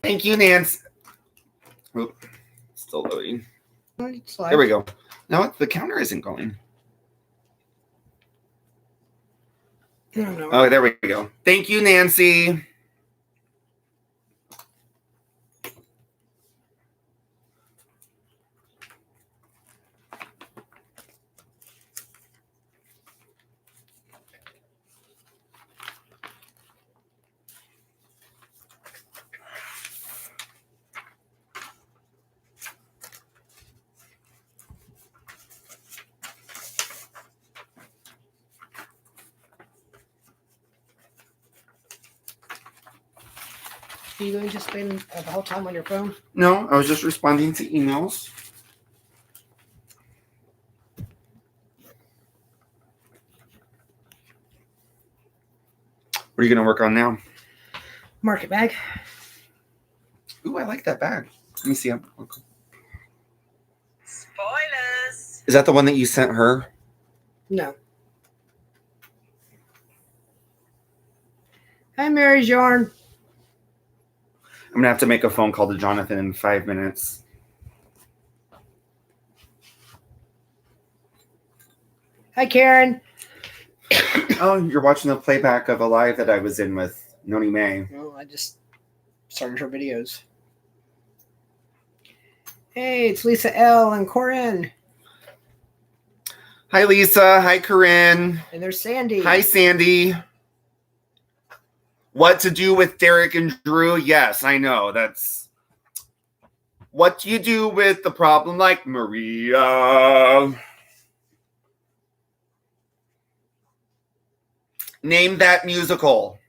Thank you, Nancy. Oop, still loading. There we go. No, the counter isn't going. Oh, there we go. Thank you, Nancy. Are you going to spend the whole time on your phone? No, I was just responding to emails. What are you going to work on now? Market bag. Ooh, I like that bag. Let me see. Spoilers. Is that the one that you sent her? No. Hi, Mary's Yarn. I'm going to have to make a phone call to Jonathan in 5 minutes. Hi, Karen. Oh, you're watching the playback of a live that I was in with Noni May. Oh, I just started her videos. Hey, it's Lisa L. and Corinne. Hi, Lisa. Hi, Corinne. And there's Sandy. Hi, Sandy. What to do with Derek and Drew? Yes, I know. That's what do you do with the problem like Maria? Name that musical.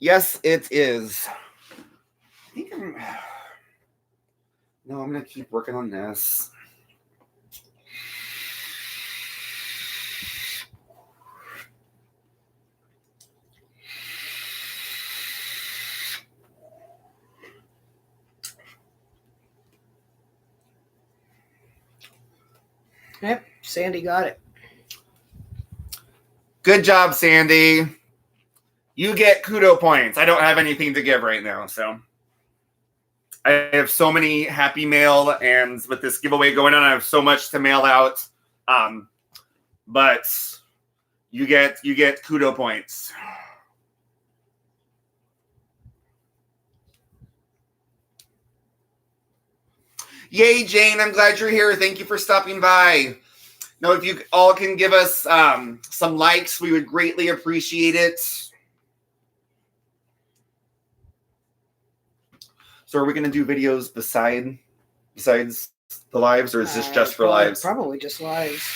Yes, it is. I think I'm going to keep working on this. Yep, Sandy got it. Good job, Sandy. You get kudo points. I don't have anything to give right now, so. I have so many happy mail, and with this giveaway going on, I have so much to mail out. But you get kudo points. Yay, Jane! I'm glad you're here. Thank you for stopping by. Now, if you all can give us some likes, we would greatly appreciate it. So, are we going to do videos besides the lives, or is this just for lives? Probably just lives.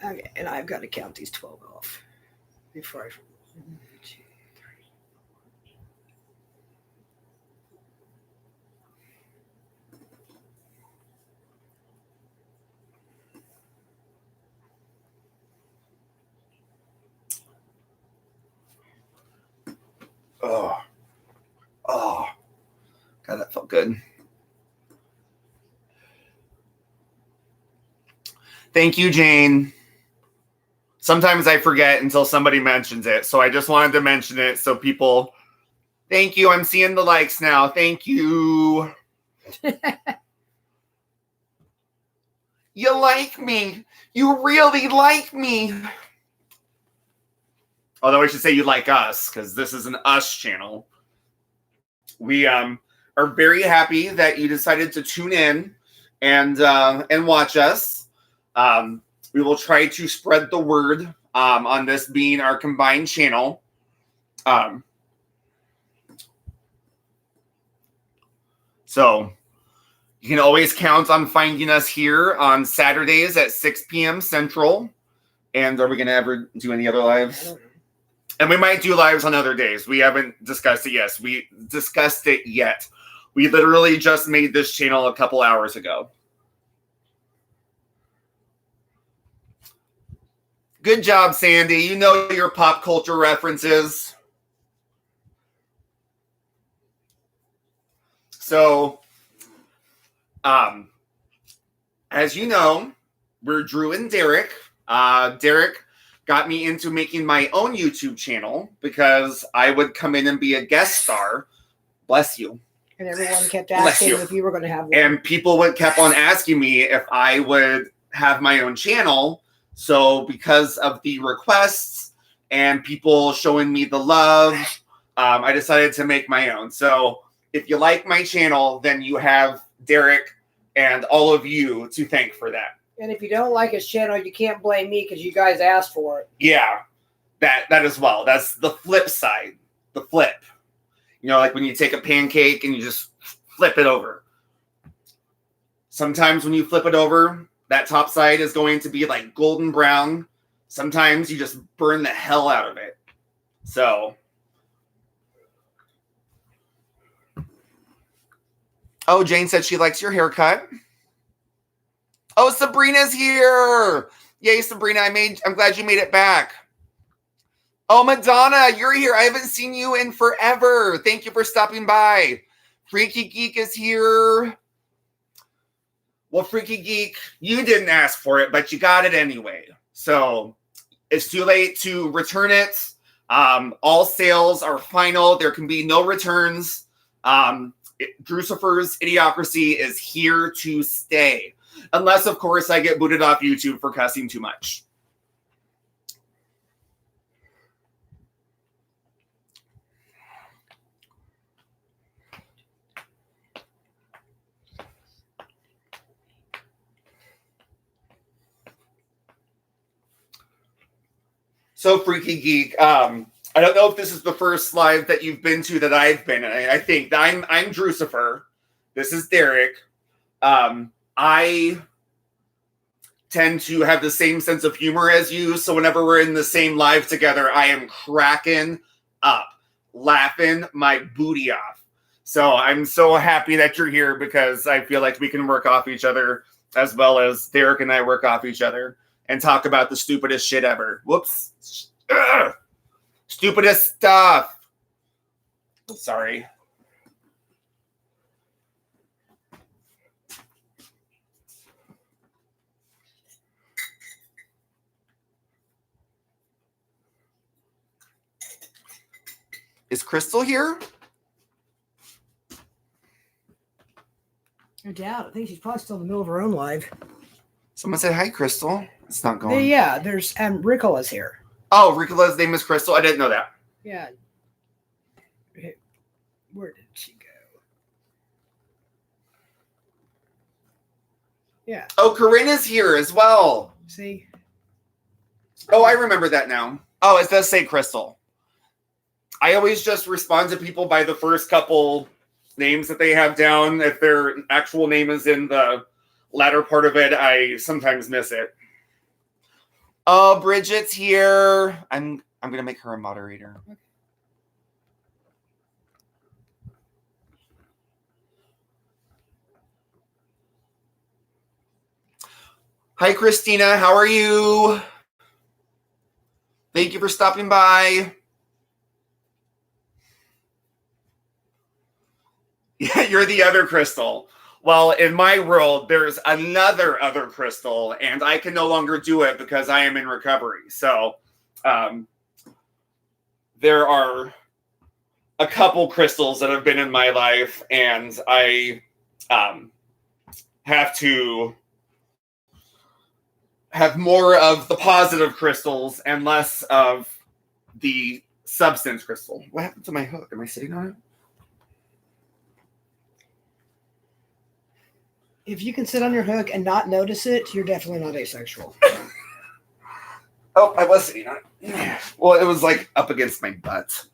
Okay, and I've got to count these 12 off before I. 1, 2, 3. Oh, God, that felt good. Thank you, Jane. Sometimes I forget until somebody mentions it, so I just wanted to mention it so people. Thank you. I'm seeing the likes now. Thank you. You like me. You really like me. Although I should say you like us, because this is an us channel. We are very happy that you decided to tune in and watch us. We will try to spread the word on this being our combined channel. So you can always count on finding us here on Saturdays at 6 p.m. Central. And are we going to ever do any other lives? And we might do lives on other days. We haven't discussed it yet. We discussed it yet. We literally just made this channel a couple hours ago. Good job, Sandy. You know your pop culture references. So, as you know, we're Drew and Derek. Derek got me into making my own YouTube channel because I would come in and be a guest star. Bless you. And everyone kept Bless asking you. if you were going to have one. And people kept on asking me if I would have my own channel. So because of the requests and people showing me the love, I decided to make my own. So if you like my channel, then you have Derek and all of you to thank for that. And if you don't like his channel, you can't blame me because you guys asked for it. Yeah, that as well. That's the flip side. The flip. You know, like when you take a pancake and you just flip it over. Sometimes when you flip it over, that top side is going to be like golden brown. Sometimes you just burn the hell out of it. So. Oh, Jane said she likes your haircut. Oh, Sabrina's here. Yay, Sabrina. I'm glad you made it back. Oh, Madonna, you're here. I haven't seen you in forever. Thank you for stopping by. Freaky Geek is here. Well, Freaky Geek, you didn't ask for it, but you got it anyway. So it's too late to return it. All sales are final. There can be no returns. Drucifer's Idiocracy is here to stay. Unless, of course, I get booted off YouTube for cussing too much. So, Freaky Geek, I don't know if this is the first live that you've been to that I've been in. I think I'm Drucifer. This is Derek. I tend to have the same sense of humor as you, so whenever we're in the same live together, I am cracking up, laughing my booty off. So I'm so happy that you're here because I feel like we can work off each other as well as Derek and I work off each other and talk about the stupidest shit ever. Whoops. Ugh. Stupidest stuff. Sorry. Is Crystal here? I doubt. I think she's probably still in the middle of her own live. Someone said hi, Crystal. It's not going. Yeah, there's Ricola's here. Oh, Ricola's name is Crystal. I didn't know that. Yeah. Where did she go? Yeah. Oh, Corinne's here as well. See? Oh, I remember that now. Oh, it does say Crystal. I always just respond to people by the first couple names that they have down. If their actual name is in the latter part of it, I sometimes miss it. Oh, Bridget's here. I'm gonna make her a moderator. Hi, Christina. How are you? Thank you for stopping by. Yeah, you're the other Crystal. Well, in my world, there's another other Crystal, and I can no longer do it because I am in recovery. So there are a couple crystals that have been in my life, and I have to have more of the positive crystals and less of the substance crystal. What happened to my hook? Am I sitting on it? If you can sit on your hook and not notice it, you're definitely not asexual. Oh, I was sitting on it. Well, it was like up against my butt.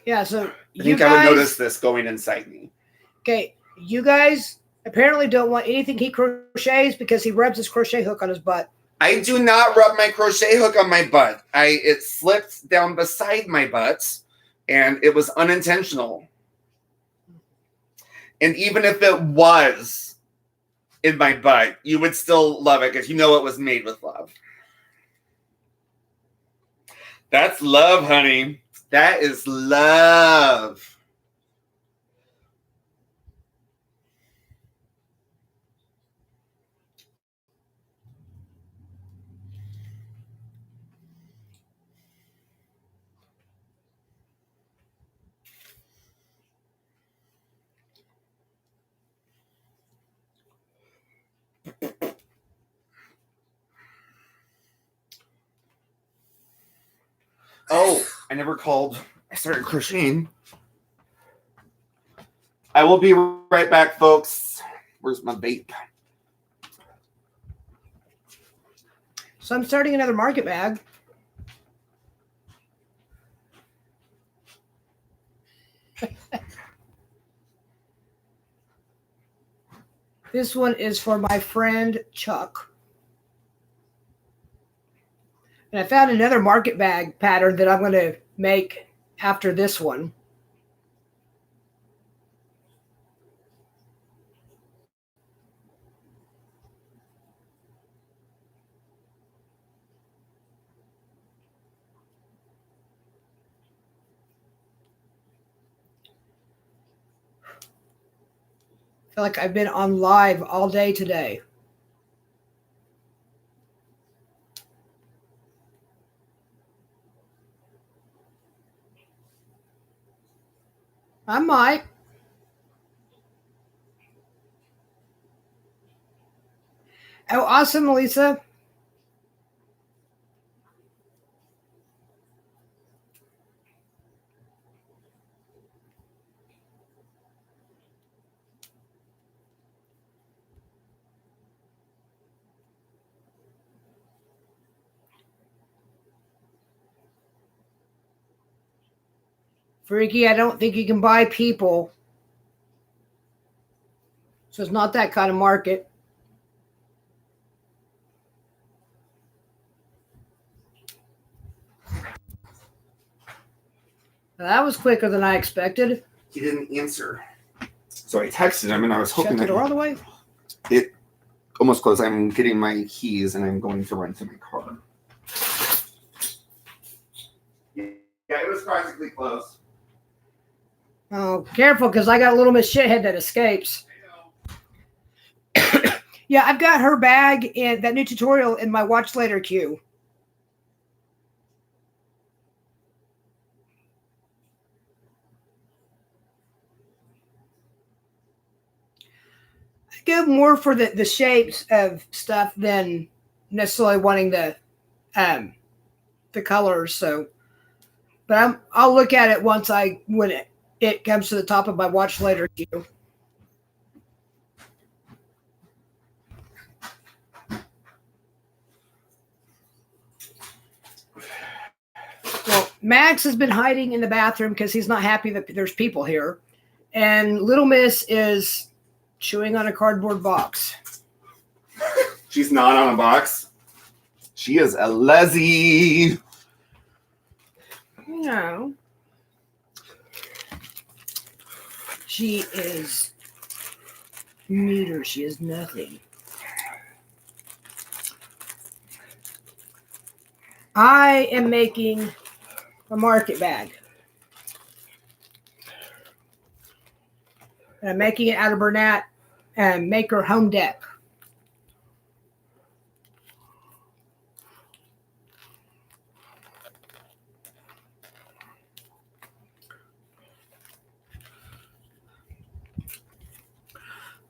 Yeah, so I think I would notice this going inside me. Okay, you guys apparently don't want anything he crochets because he rubs his crochet hook on his butt. I do not rub my crochet hook on my butt. It slipped down beside my butt, And it was unintentional. And even if it was in my butt, you would still love it because you know it was made with love. That's love, honey. That is love. Oh, I never called. I started crocheting. I will be right back, folks. Where's my vape? So I'm starting another market bag. This one is for my friend Chuck. And I found another market bag pattern that I'm going to make after this one. I feel like I've been on live all day today. I might. Oh, awesome, Lisa. Freaky, I don't think you can buy people. So it's not that kind of market. That was quicker than I expected. He didn't answer. So I texted him and I was hoping Shut the door all the way. It almost closed. I'm getting my keys and I'm going to run to my car. Yeah, it was practically close. Oh, careful, because I got a little Miss Shithead that escapes. Yeah, I've got her bag in that new tutorial in my watch later queue. I go more for the shapes of stuff than necessarily wanting the colors. So, but I'll look at it when it comes to the top of my watch later queue. Well, Max has been hiding in the bathroom because he's not happy that there's people here. And Little Miss is chewing on a cardboard box. She's not on a box. She is a lezzy. No. She is neither. She is nothing. I am making a market bag. And I'm making it out of Bernat and Maker Home Deck.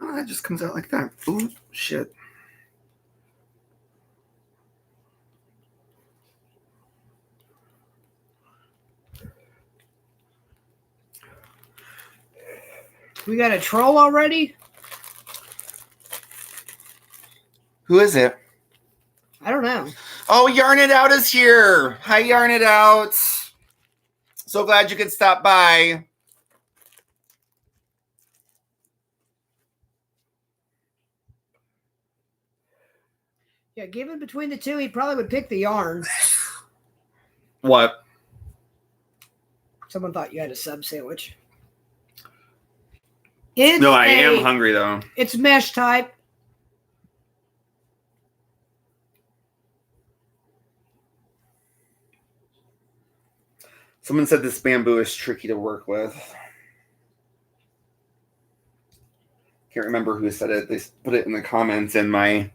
Oh, that just comes out like that. Ooh, shit. We got a troll already? Who is it? I don't know. Oh, Yarn It Out is here. Hi, Yarn It Out. So glad you could stop by. Yeah, given between the two, he probably would pick the yarn. What? Someone thought you had a sub sandwich. No, I am hungry though. It's mesh type. Someone said this bamboo is tricky to work with. Can't remember who said it. They put it in the comments in my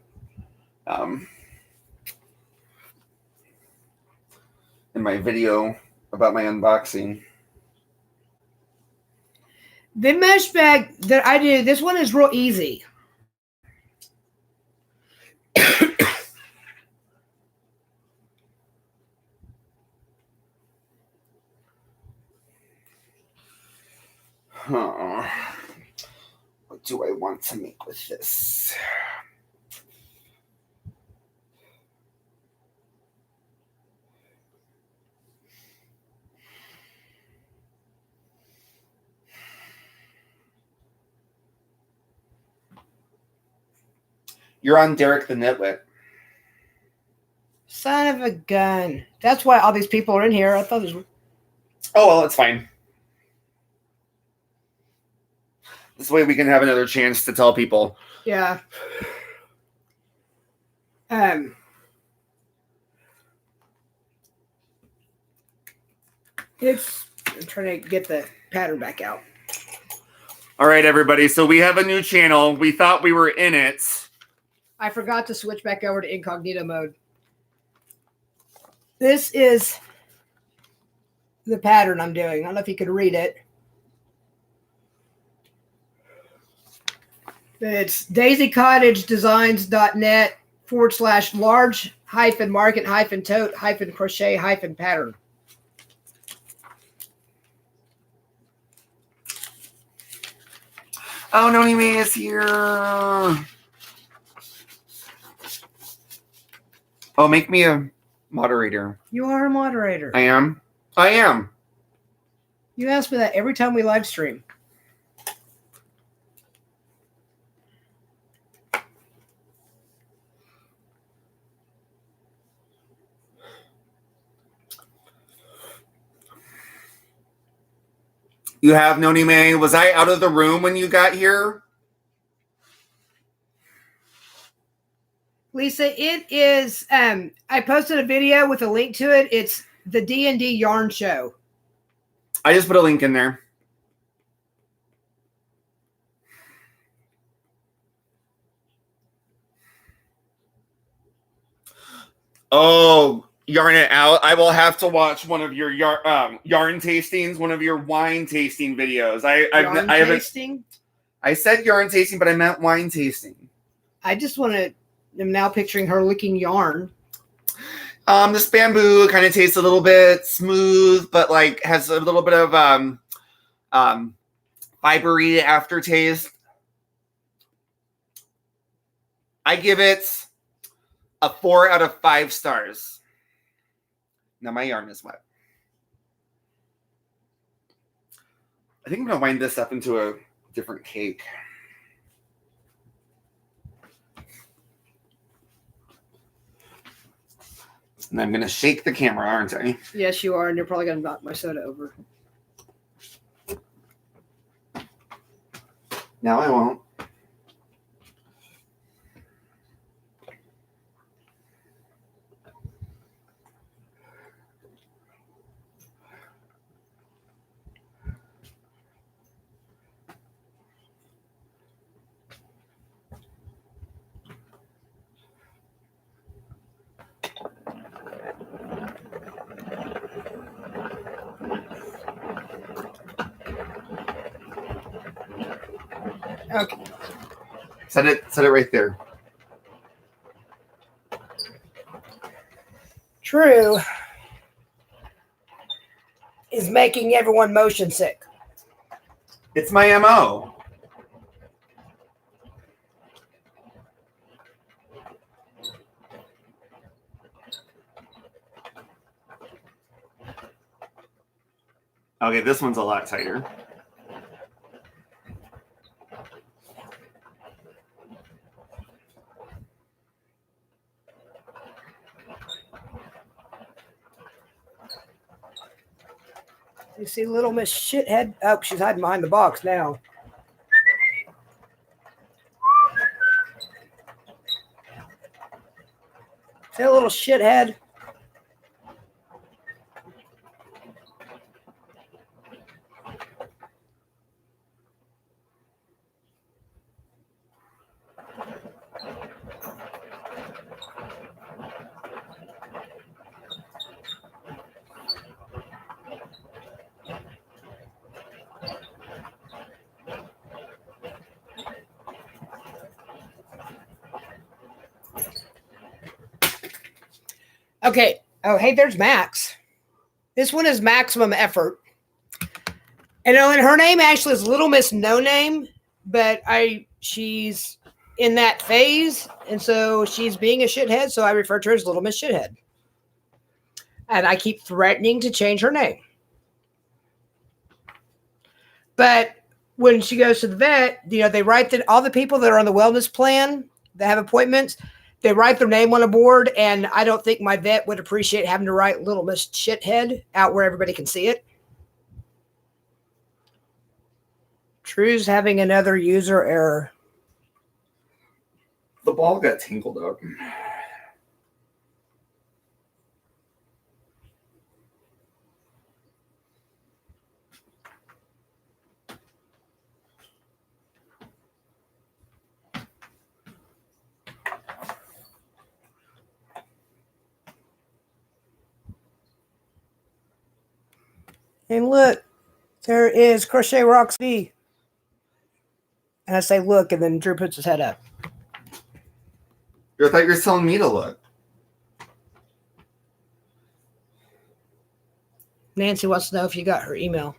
video about my unboxing. The mesh bag that I do, this one is real easy. What do I want to make with this? You're on Derek the Nitwit. Son of a gun. That's why all these people are in here. I thought it was... Oh, well, it's fine. This way we can have another chance to tell people. Yeah. I'm trying to get the pattern back out. All right, everybody. So we have a new channel. We thought we were in it. I forgot to switch back over to incognito mode. This is the pattern I'm doing. I don't know if you could read it. It's daisycottage.net/large-market-tote-crochet-pattern. Oh, Nonime is here. Oh, make me a moderator. You are a moderator. I am. I am. You ask me that every time we live stream. You have Nonime. Was I out of the room when you got here? Lisa, it is, I posted a video with a link to it. It's the D&D Yarn Show. I just put a link in there. Oh, yarn it out. I will have to watch one of your yarn tastings, one of your wine tasting videos. I haven't. I said yarn tasting, but I meant wine tasting. I just want to. I'm now picturing her licking yarn. This bamboo kind of tastes a little bit smooth, but like has a little bit of fibery aftertaste. I give it a 4 out of 5 stars. Now my yarn is wet. I think I'm gonna wind this up into a different cake. And I'm going to shake the camera, aren't I? Yes, you are. And you're probably going to knock my soda over. No, I won't. Okay. Set it right there. True is making everyone motion sick. It's my MO. Okay, this one's a lot tighter. You see Little Miss Shithead? Oh, she's hiding behind the box now. See that little shithead? Okay. Oh, hey, there's Max. This one is maximum effort. And her name actually is Little Miss No Name, but she's in that phase, and so she's being a shithead, so I refer to her as Little Miss Shithead. And I keep threatening to change her name. But when she goes to the vet, they write that all the people that are on the wellness plan that have appointments, they write their name on a board, and I don't think my vet would appreciate having to write Little Miss Shithead out where everybody can see it. True's having another user error. The ball got tangled up. And look, there is Crochet Rocks V. And I say, look, and then Drew puts his head up. I thought you were telling me to look. Nancy wants to know if you got her email.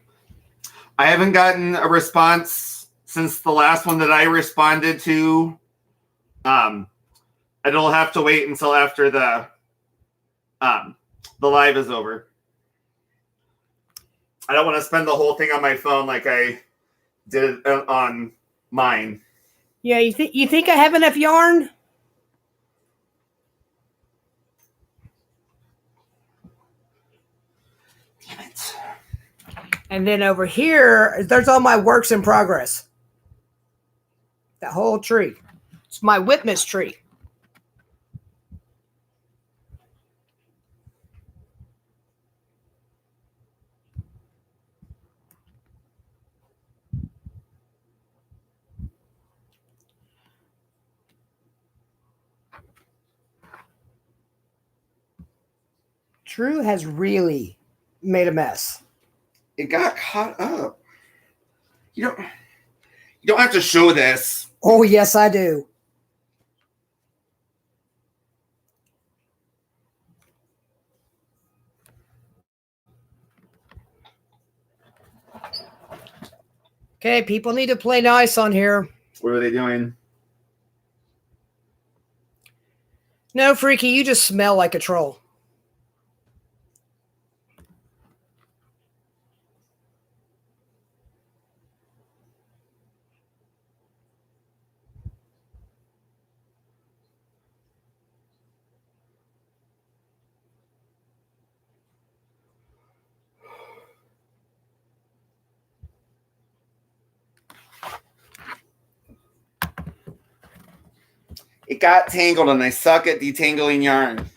I haven't gotten a response since the last one that I responded to. It'll have to wait until after the live is over. I don't want to spend the whole thing on my phone like I did on mine. Yeah, you think I have enough yarn? Damn it. And then over here, there's all my works in progress. That whole tree. It's my Whitmas tree. Drew has really made a mess. It got caught up. You don't have to show this. Oh, yes, I do. Okay, people need to play nice on here. What are they doing? No, Freaky, you just smell like a troll. It got tangled and I suck at detangling yarn.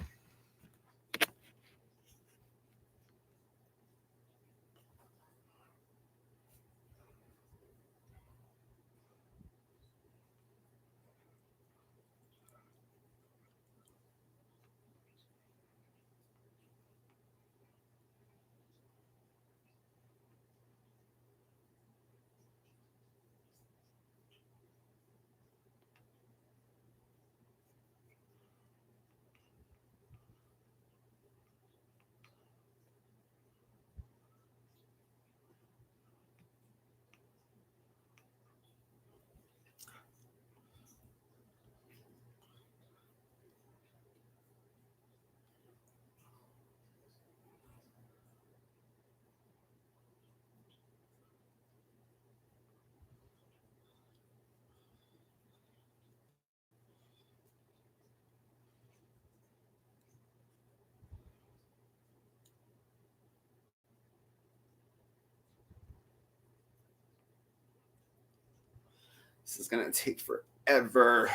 This is gonna take forever.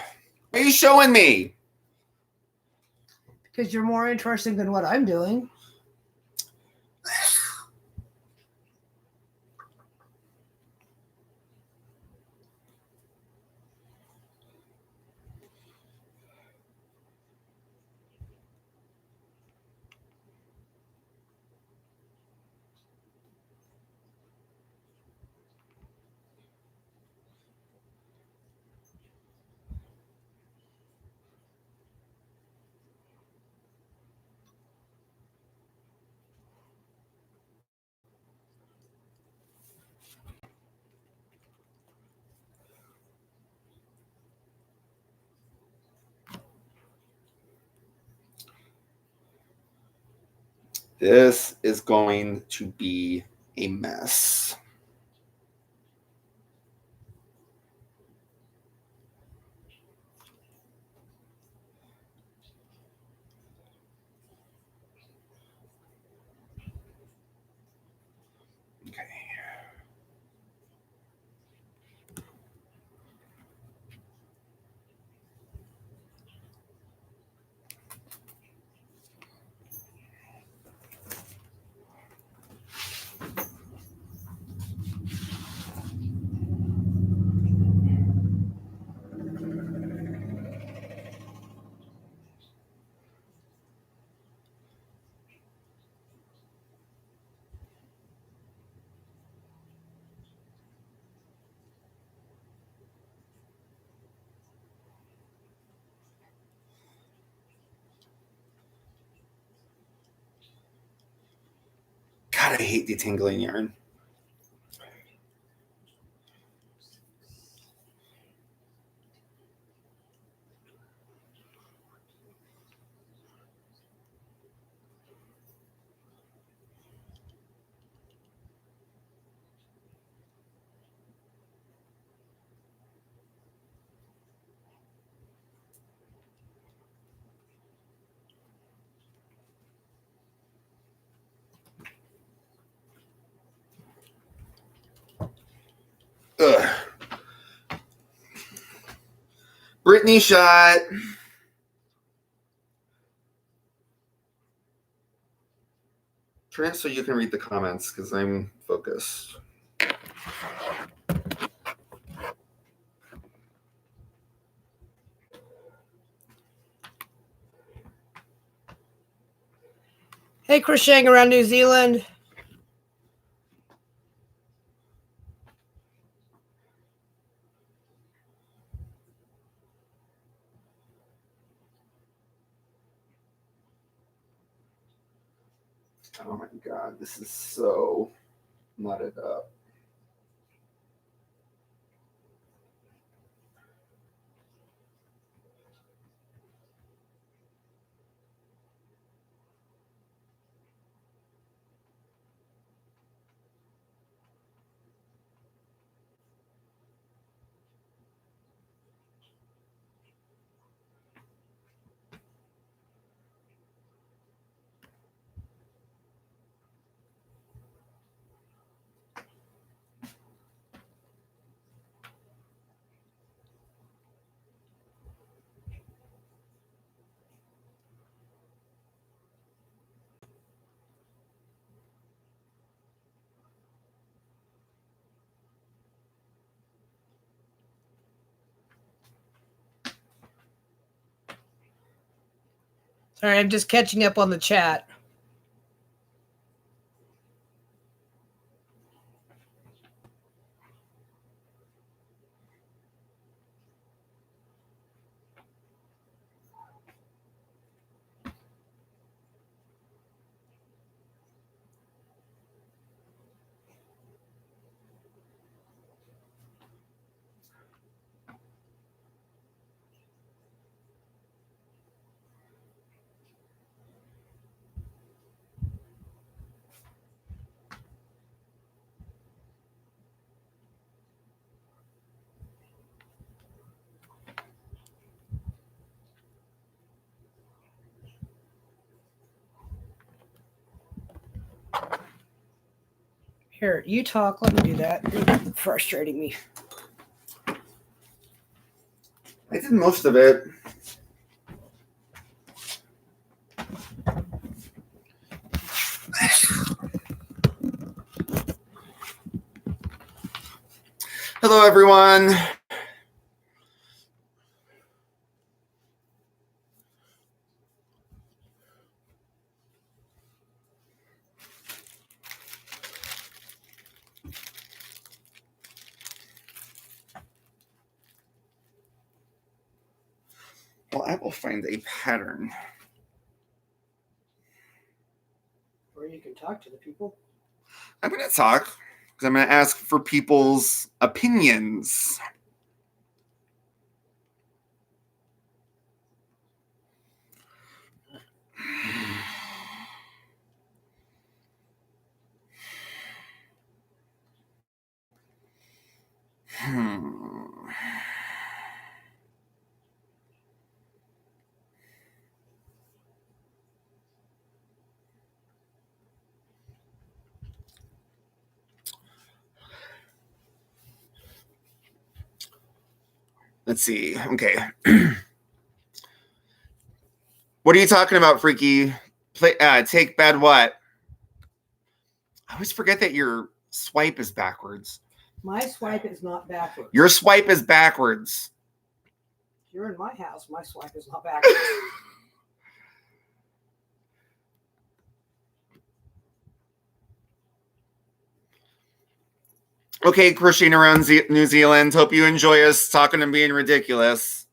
What are you showing me? Because you're more interesting than what I'm doing. This is going to be a mess. Okay. God, I hate detangling yarn. Ugh. Brittany shot. Trent, so you can read the comments because I'm focused. Hey, Chris Shang around New Zealand. Oh my God, this is so knotted up. Sorry, I'm just catching up on the chat. Here, you talk. Let me do that. You're frustrating me. I did most of it. Hello, everyone. Well, I will find a pattern. Or you can talk to the people. I'm going to talk because I'm going to ask for people's opinions. Let's see. Okay. What are you talking about, Freaky? Take bad what? I always forget that your swipe is backwards. My swipe is not backwards. Your swipe is backwards. You're in my house. My swipe is not backwards. Okay, crocheting around New Zealand. Hope you enjoy us talking and being ridiculous.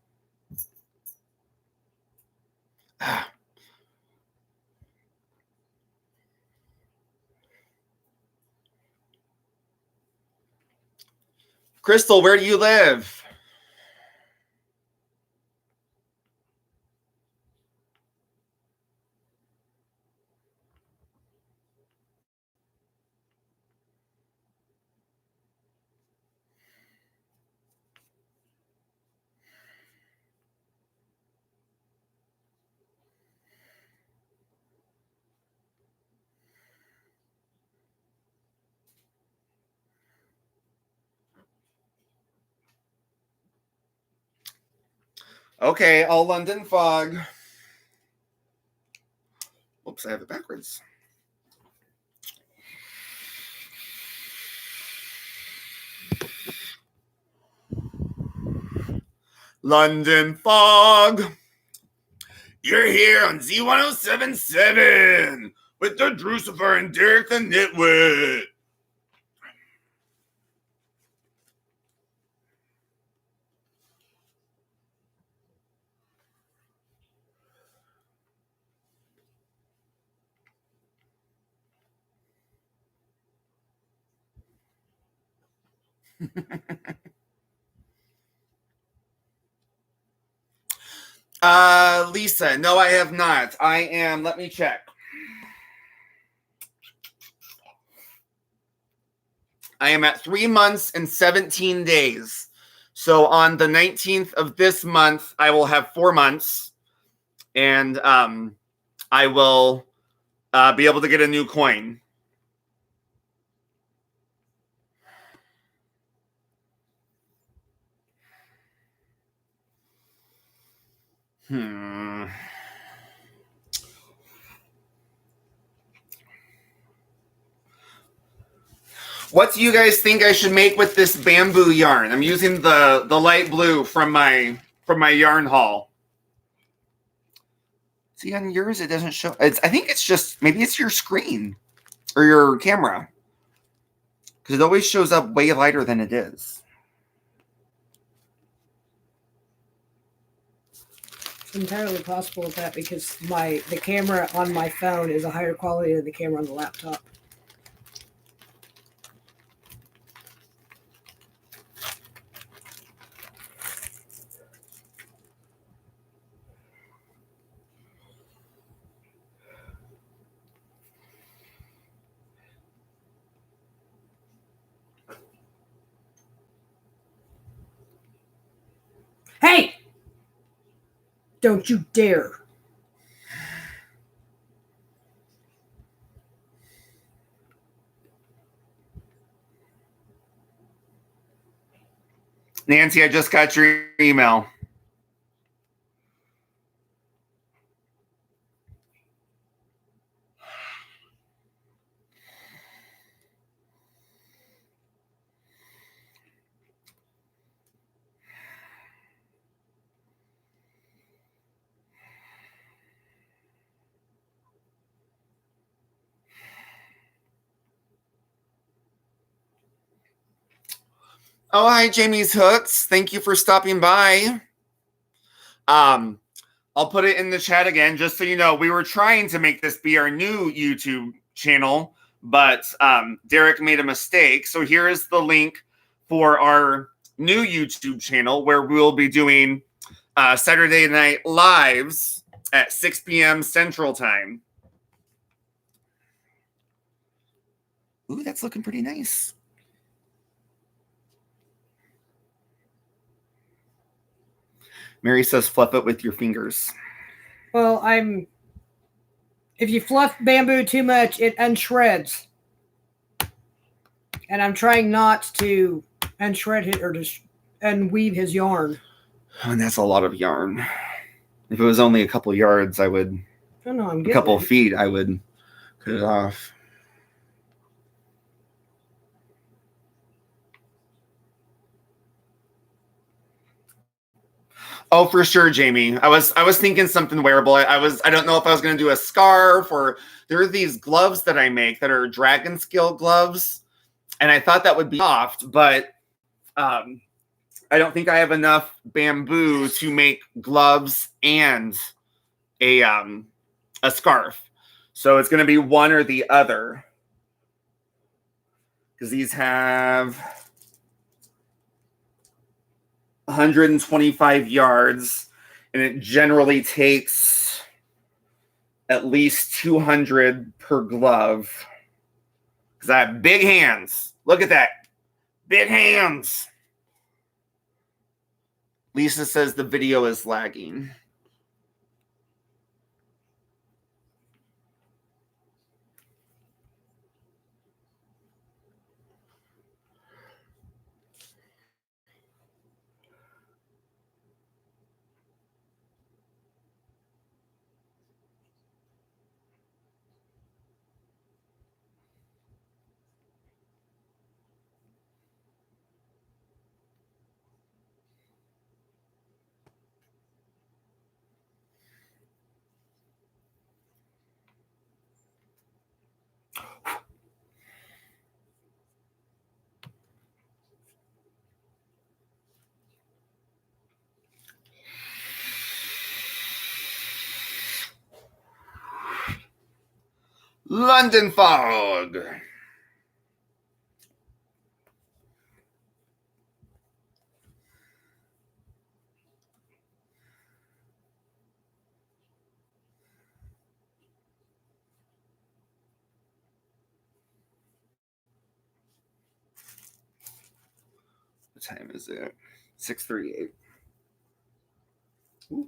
Crystal, where do you live? Okay, all London fog. Oops, I have it backwards. London fog. You're here on Z1077 with the Drucifer and Derek the Nitwit. Lisa, no, I have not. I am, let me check. I am at 3 months and 17 days. So on the 19th of this month, I will have 4 months. And I will be able to get a new coin. What do you guys think I should make with this bamboo yarn? I'm using the light blue from my yarn haul. See, on yours it doesn't show. I think it's just, maybe it's your screen or your camera, because it always shows up way lighter than it is. It's entirely possible with that because the camera on my phone is a higher quality than the camera on the laptop. Hey! Don't you dare. Nancy, I just got your email. Oh, hi, Jamie's Hooks. Thank you for stopping by. I'll put it in the chat again, just so you know. We were trying to make this be our new YouTube channel, but Derek made a mistake. So here is the link for our new YouTube channel, where we'll be doing Saturday Night Lives at 6 p.m. Central Time. Ooh, that's looking pretty nice. Mary says, fluff it with your fingers. Well, if you fluff bamboo too much, it unshreds. And I'm trying not to unshred it or just unweave his yarn. And that's a lot of yarn. If it was only a couple yards, I would. Oh, no, I'm a couple of feet, I would cut it off. Oh, for sure, Jamie. I was thinking something wearable. I don't know if I was going to do a scarf, or there are these gloves that I make that are dragon scale gloves, and I thought that would be soft, but I don't think I have enough bamboo to make gloves and a scarf. So it's going to be one or the other, because these have 125 yards, and it generally takes at least 200 per glove, because I have big hands. Look at that. Big hands. Lisa says the video is lagging. London fog. What time is it? 6:38. Ooh.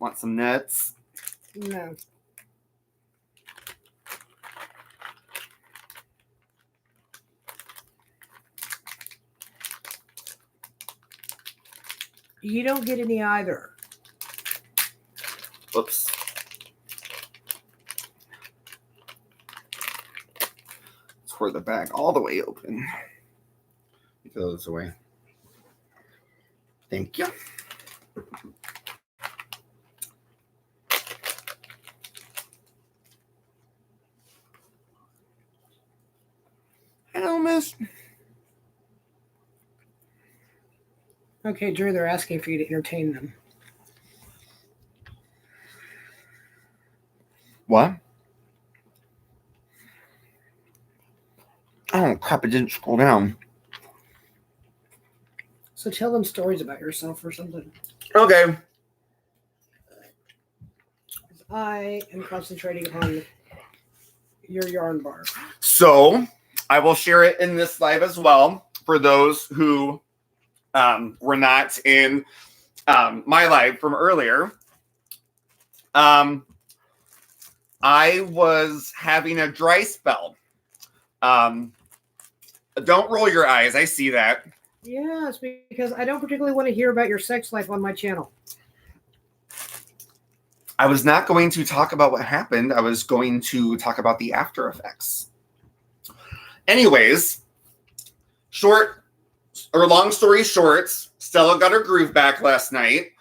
Want some nuts? No. You don't get any either. Oops. Pour the bag all the way open. Throw those away. Thank you. Hello, miss. Okay, Drew, they're asking for you to entertain them. What? Oh, crap, it didn't scroll down. So tell them stories about yourself or something. Okay. I am concentrating on your yarn bar. So I will share it in this live as well for those who were not in my live from earlier. I was having a dry spell. Don't roll your eyes. I see that. Yeah, it's because I don't particularly want to hear about your sex life on my channel. I was not going to talk about what happened. I was going to talk about the after effects. Anyways, long story short, Stella got her groove back last night.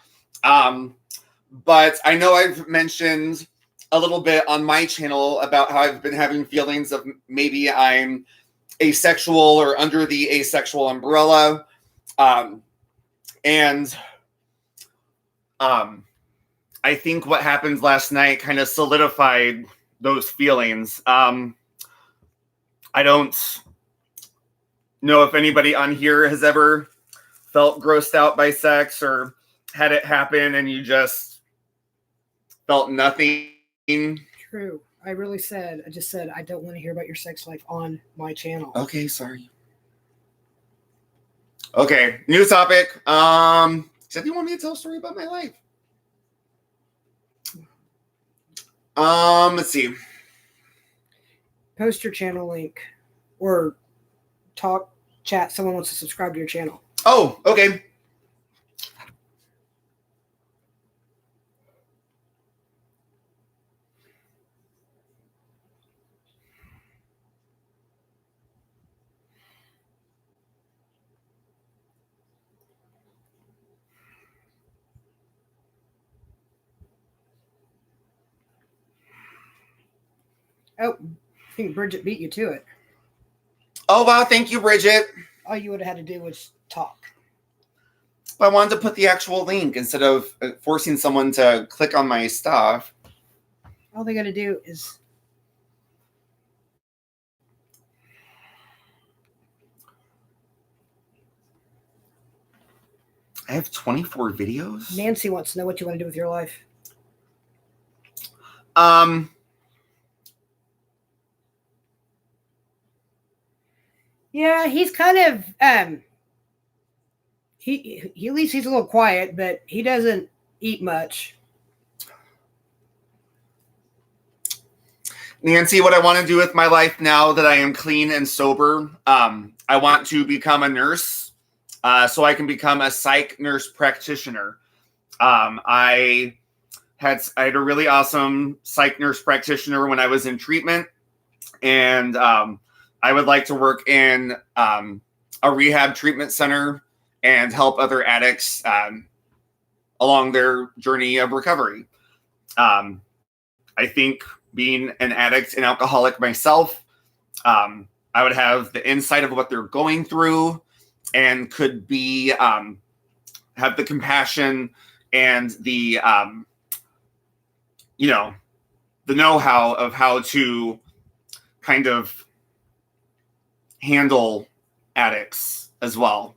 but I know I've mentioned a little bit on my channel about how I've been having feelings of maybe I'm asexual or under the asexual umbrella. And I think what happened last night kind of solidified those feelings. I don't know if anybody on here has ever felt grossed out by sex or had it happen and you just felt nothing. True. I just said, I don't want to hear about your sex life on my channel. Okay, sorry. Okay, new topic. Said you want me to tell a story about my life? Let's see. Post your channel link or chat. Someone wants to subscribe to your channel. Oh, okay. Oh, I think Bridget beat you to it. Oh, wow. Thank you, Bridget. All you would have had to do was talk. I wanted to put the actual link instead of forcing someone to click on my stuff. All they got to do is... I have 24 videos. Nancy wants to know what you want to do with your life. Yeah, he's kind of he at least he's a little quiet, but he doesn't eat much. Nancy, what I want to do with my life now that I am clean and sober, I want to become a nurse, so I can become a psych nurse practitioner. I had a really awesome psych nurse practitioner when I was in treatment, and I would like to work in a rehab treatment center and help other addicts along their journey of recovery. I think being an addict and alcoholic myself, I would have the insight of what they're going through and could be have the compassion and the the know-how of how to kind of handle addicts as well.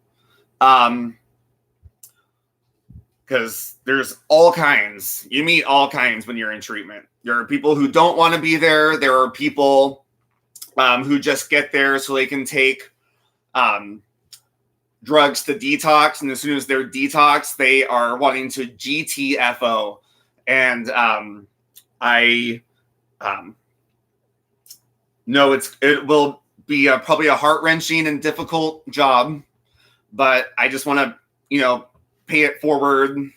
Because there's all kinds. You meet all kinds when you're in treatment. There are people who don't want to be there. There are people who just get there so they can take drugs to detox. And as soon as they're detox, they are wanting to GTFO. And I know it will be probably a heart-wrenching and difficult job, but I just want to, pay it forward.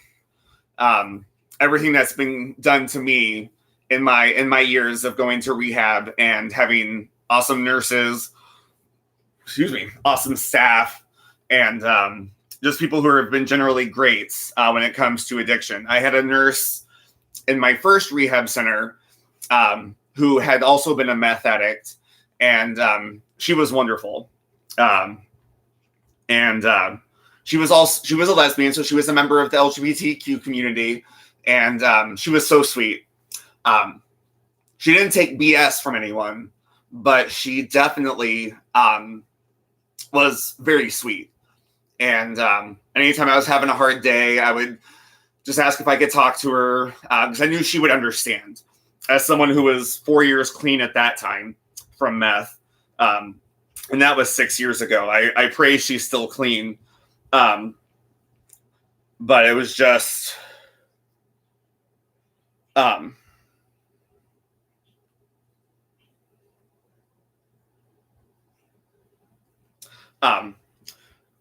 Everything that's been done to me in my years of going to rehab and having awesome nurses, awesome staff, and just people who have been generally great when it comes to addiction. I had a nurse in my first rehab center who had also been a meth addict, and she was wonderful. She was a lesbian, so she was a member of the LGBTQ community, and she was so sweet. She didn't take BS from anyone, but she definitely was very sweet. And anytime I was having a hard day, I would just ask if I could talk to her, because I knew she would understand. As someone who was 4 years clean at that time from meth, and that was 6 years ago. I pray she's still clean. But it was just,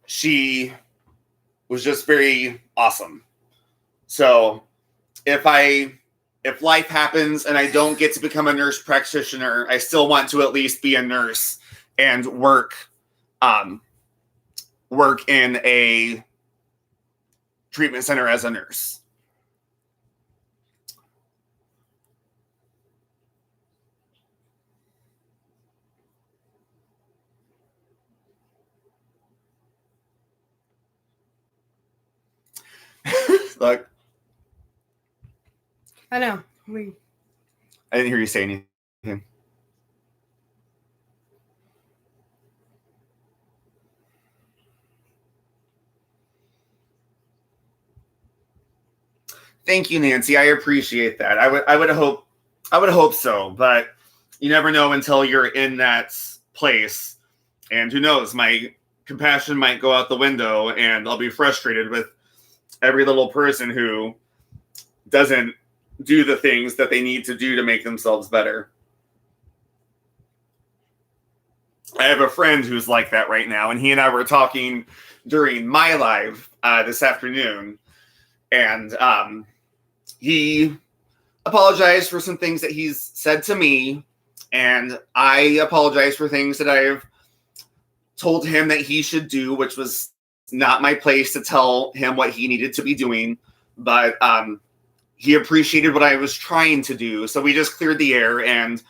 she was just very awesome. So if life happens and I don't get to become a nurse practitioner, I still want to at least be a nurse and work in a treatment center as a nurse. Look, I know. I didn't hear you say anything. Thank you, Nancy. I appreciate that. I would hope so, but you never know until you're in that place. And who knows, my compassion might go out the window and I'll be frustrated with every little person who doesn't do the things that they need to do to make themselves better. I have a friend who's like that right now, and he and I were talking during my live this afternoon, and he apologized for some things that he's said to me, and I apologize for things that I've told him that he should do, which was not my place to tell him what he needed to be doing, but he appreciated what I was trying to do. So we just cleared the air, and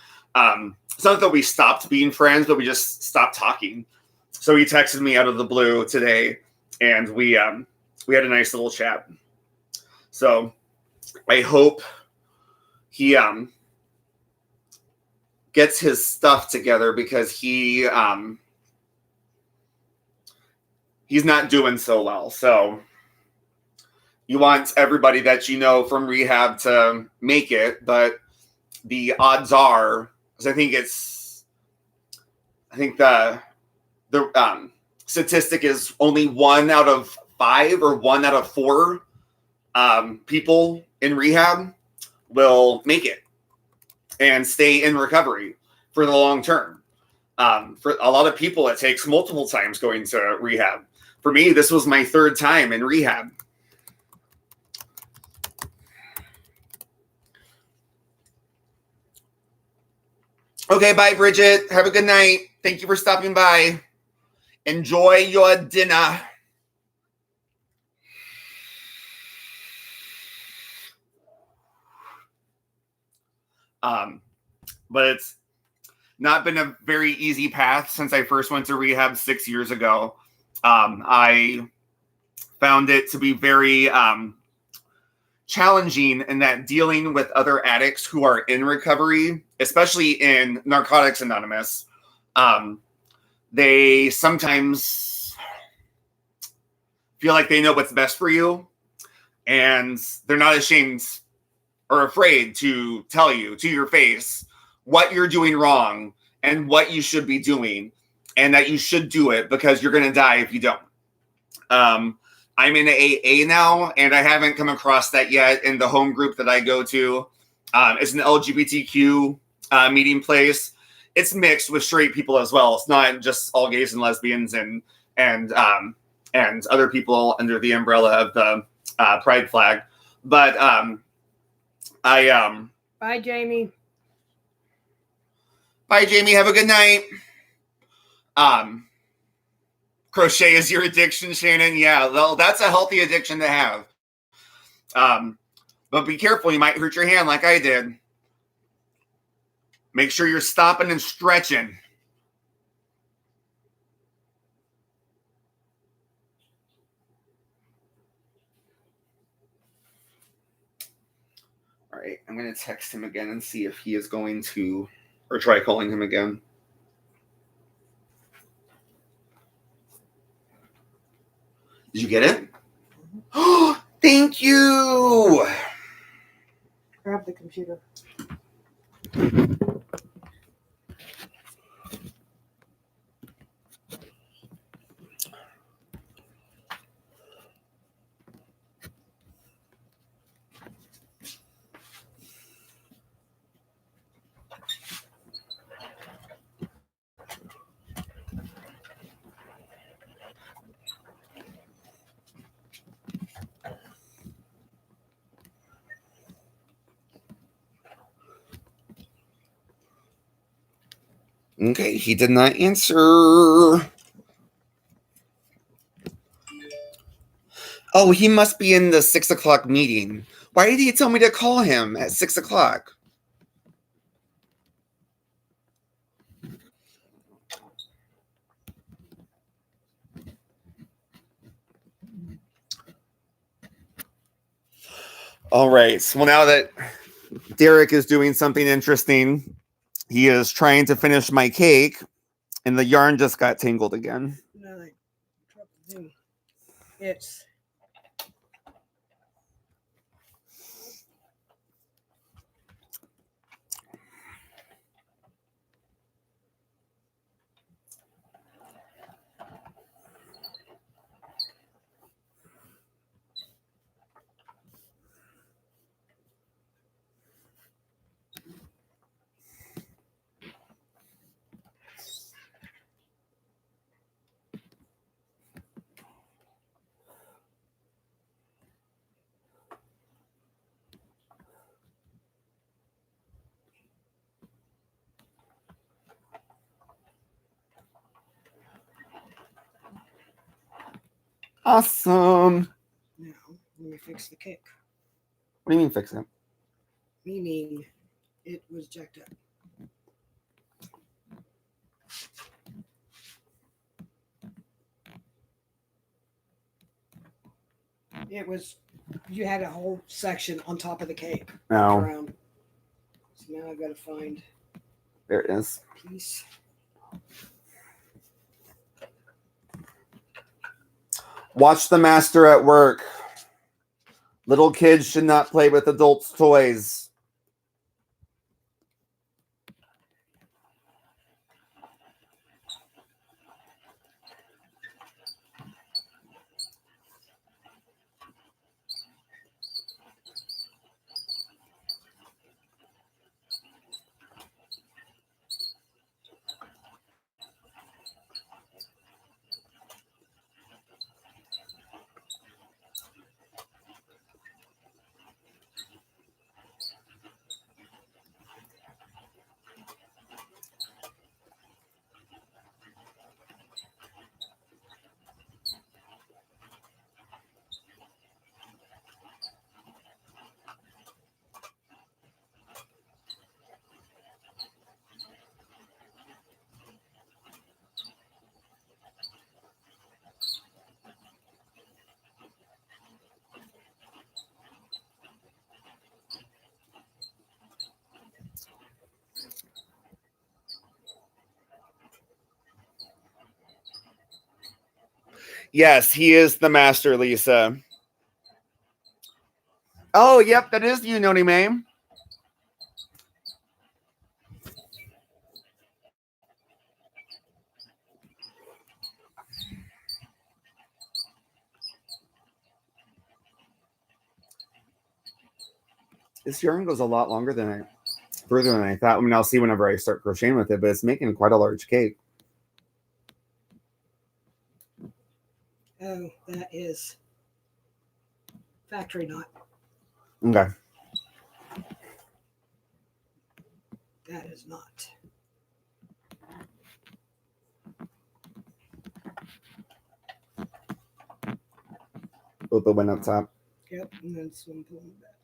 it's not that we stopped being friends, but we just stopped talking. So he texted me out of the blue today, and we had a nice little chat. So I hope he gets his stuff together, because he's not doing so well. So you want everybody that you know from rehab to make it, but the odds are, because I think the statistic is only 1 out of 5 or 1 out of 4 people in rehab will make it and stay in recovery for the long term. For a lot of people, it takes multiple times going to rehab. For me, this was my 3rd time in rehab. Okay, bye, Bridget. Have a good night. Thank you for stopping by. Enjoy your dinner. But it's not been a very easy path since I first went to rehab 6 years ago. I found it to be very challenging in that dealing with other addicts who are in recovery, especially in Narcotics Anonymous, they sometimes feel like they know what's best for you, and they're not ashamed or afraid to tell you to your face what you're doing wrong and what you should be doing, and that you should do it because you're going to die if you don't. I'm in AA now, and I haven't come across that yet in the home group that I go to. It's an LGBTQ meeting place. It's mixed with straight people as well. It's not just all gays and lesbians and other people under the umbrella of the pride flag. But Bye, Jamie. Bye, Jamie. Have a good night. Crochet is your addiction, Shannon? Yeah, well, that's a healthy addiction to have. But be careful. You might hurt your hand like I did. Make sure you're stopping and stretching. All right, I'm going to text him again and see if he is going to, or try calling him again. Did you get it? Oh, thank you. Grab the computer. Okay, he did not answer. Oh, he must be in the 6 o'clock meeting. Why did he tell me to call him at 6 o'clock? All right. Well, now that Derek is doing something interesting, he is trying to finish my cake, and the yarn just got tangled again. No, I dropped the thing. It's Awesome. now. Let me fix the cake. What do you mean fix it? Meaning, it was jacked up. It was. You had a whole section on top of the cake. No. Around. So now I've got to find There it is. a piece. Watch the master at work. Little kids should not play with adults' toys. Yes, he is the master, Lisa. Oh, yep, that is you, Noni May. This yarn goes a lot longer than further than I thought. I mean, I'll see whenever I start crocheting with it, but it's making quite a large cake. Oh, that is factory knot. Okay. That is not. Both the one up top. Yep, and then some pulling back.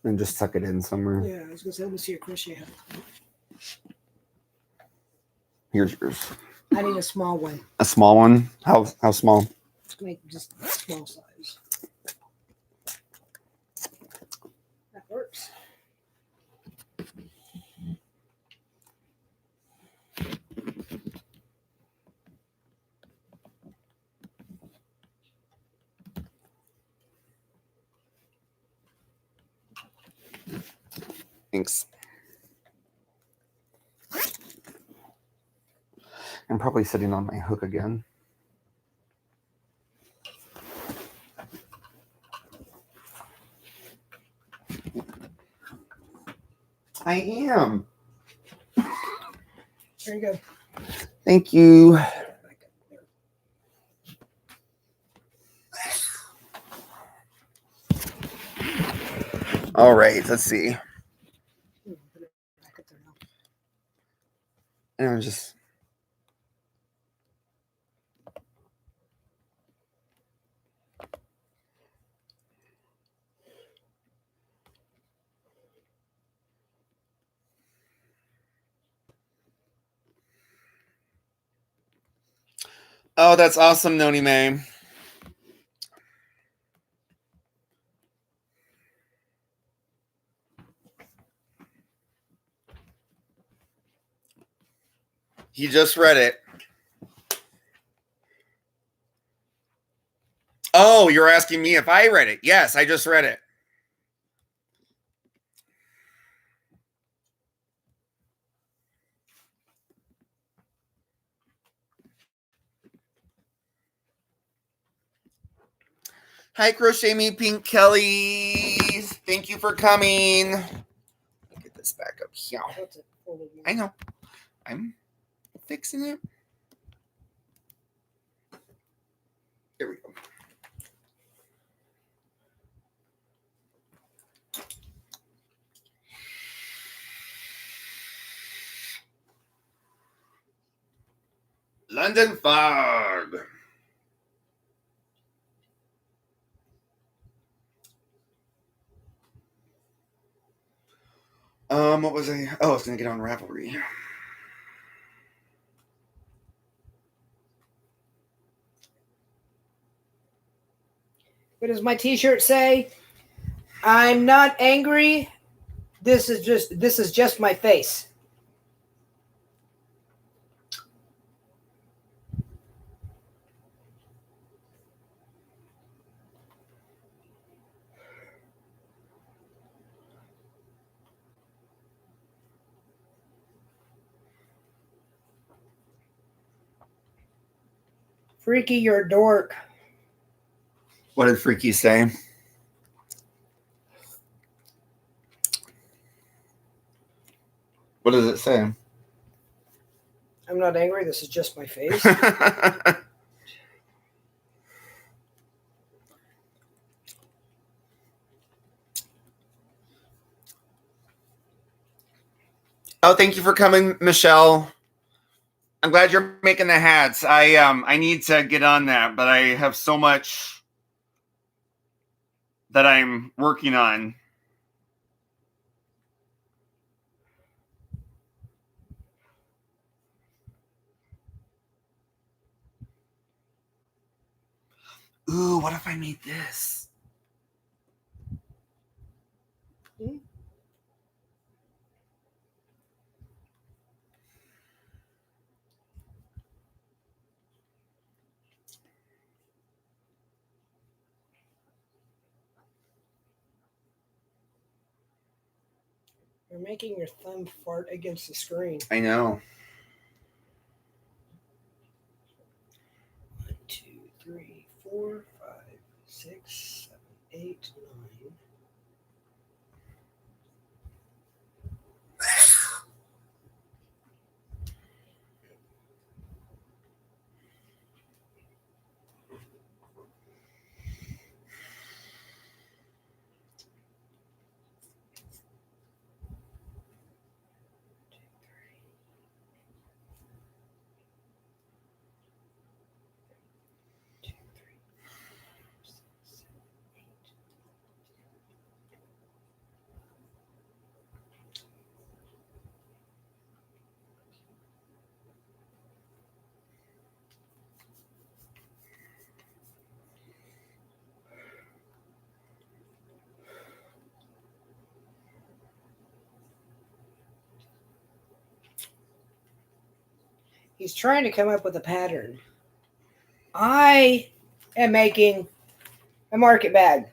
And just tuck it in somewhere. Yeah, I was gonna say, let me see your crochet hook. Here's yours. I need a small one. A small one? How small? Make just small size. That works. Thanks. I'm probably sitting on my hook again. I am. There you go. Thank you. All right, let's see. And I'm just. Oh, that's awesome, Noni May. He just read it. Oh, you're asking me if I read it. Yes, I just read it. Hi, Crochet Me Pink Kelly. Thank you for coming. Let me get this back up here. I know. I'm fixing it. There we go. London Fog. What was I? Oh, I was gonna get on Ravelry. What does my t-shirt say? I'm not angry. This is just my face. Freaky, you're a dork. What did Freaky say? What does it say? I'm not angry. This is just my face. Oh, thank you for coming, Michelle. I'm glad you're making the hats. I need to get on that, but I have so much that I'm working on. Ooh, what if I made this? You're making your thumb fart against the screen. I know. 1, 2, 3, 4, 5, 6, 7, 8, 9. He's trying to come up with a pattern. I am making a market bag.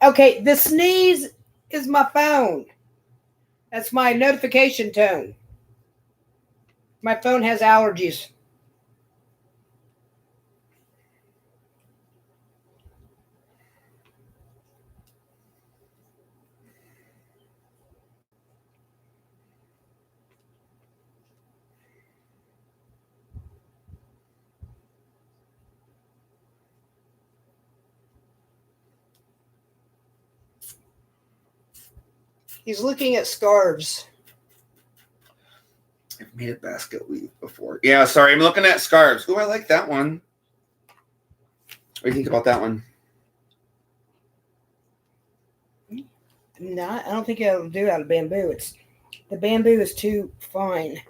Okay, the sneeze is my phone. That's my notification tone. My phone has allergies. He's looking at scarves. I've made a basket weave before. Yeah, sorry, I'm looking at scarves. Oh, I like that one. What do you think about that one? Not, I don't think it'll do out of bamboo. The bamboo is too fine.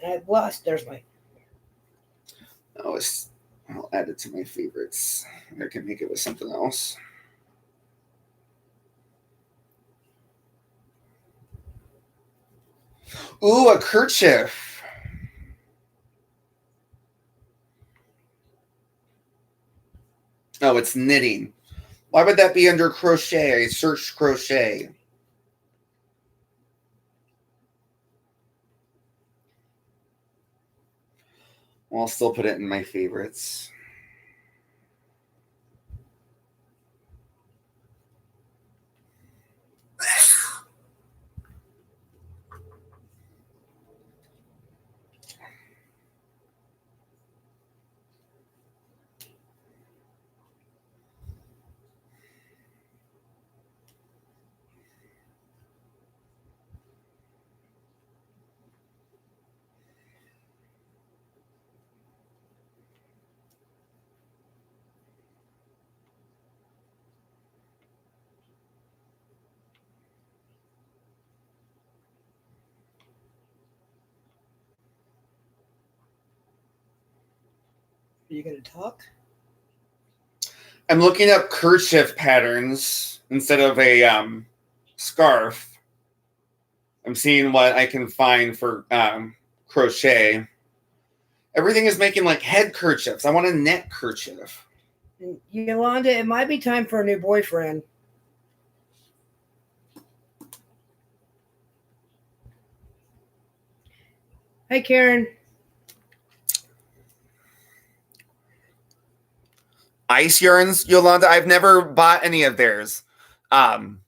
And I've lost. There's my. Oh, I'll add it to my favorites. I can make it with something else. Ooh, a kerchief. Oh, it's knitting. Why would that be under crochet? I searched crochet. Well, I'll still put it in my favorites. Are you going to talk? I'm looking up kerchief patterns instead of a scarf. I'm seeing what I can find for crochet. Everything is making like head kerchiefs. I want a neck kerchief. Yolanda, it might be time for a new boyfriend. Hi, Karen. Ice yarns, Yolanda. I've never bought any of theirs. I've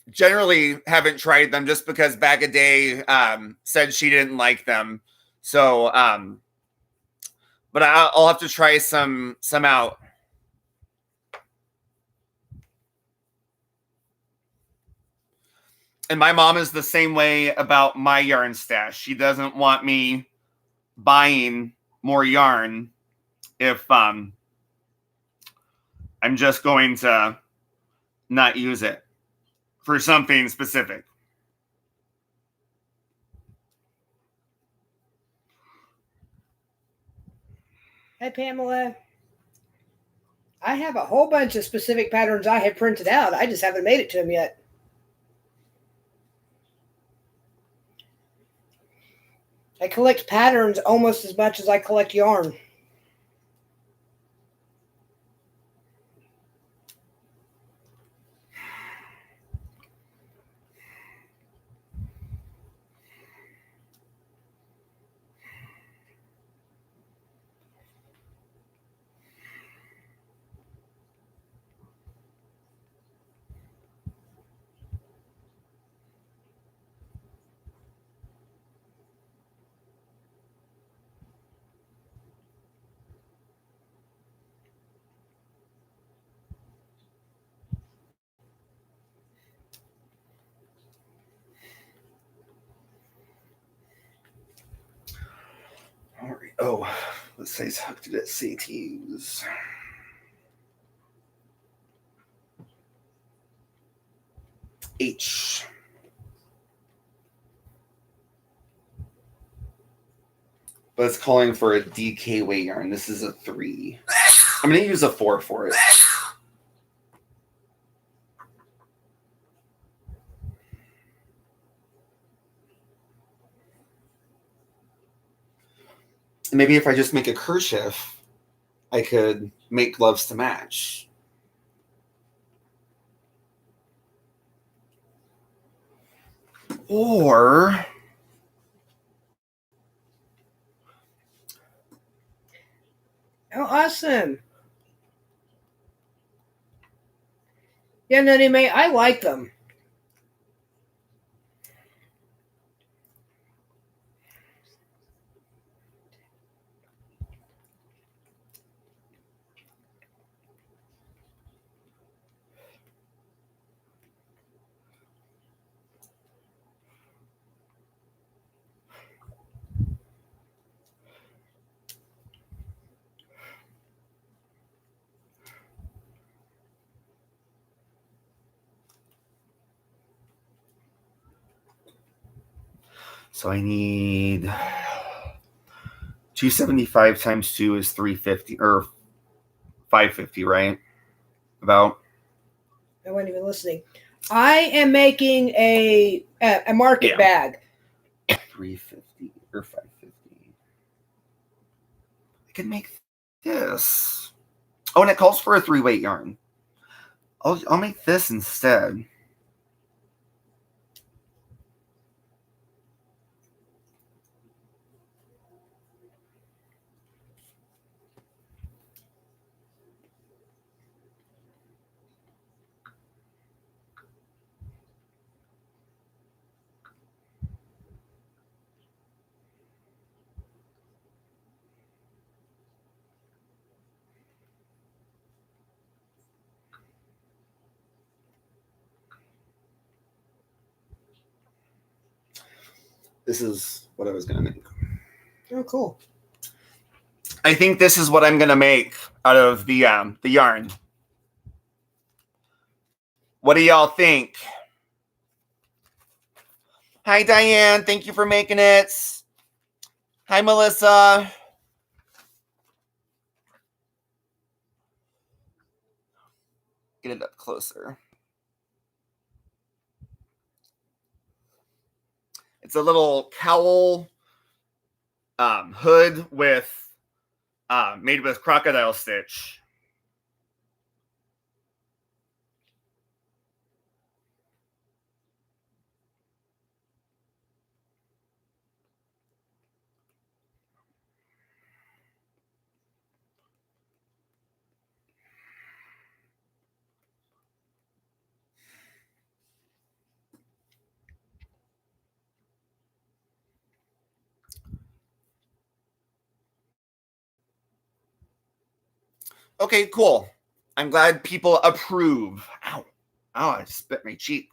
generally haven't tried them just because Bag a Day said she didn't like them. So, but I'll have to try some out. And my mom is the same way about my yarn stash. She doesn't want me buying more yarn if I'm just going to not use it for something specific. Hi, Pamela. I have a whole bunch of specific patterns I have printed out. I just haven't made it to them yet. I collect patterns almost as much as I collect yarn. All right. Oh, what size hook did it say to use? H. But it's calling for a DK weight yarn. This is a 3. I'm going to use a 4 for it. Maybe if I just make a kerchief, I could make gloves to match. Or Oh, awesome. Yeah, no, I like them. so I need 275 times 2 is 350 or 550, right? About. I wasn't even listening. I am making a market bag. 350 or 550. I can make this. Oh, and it calls for a 3-weight yarn. I'll make this instead. This is what I was going to make. Oh, cool. I think this is what I'm going to make out of the yarn. What do y'all think? Hi, Diane. Thank you for making it. Hi, Melissa. Get it up closer. It's a little cowl hood with made with crocodile stitch. Okay, cool. I'm glad people approve. Ow. Ow, I spit my cheek.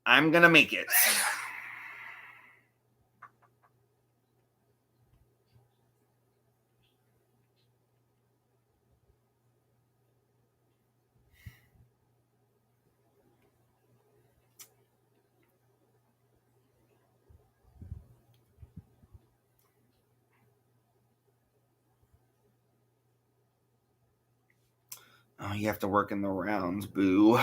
I'm going to make it. Oh, you have to work in the rounds, boo.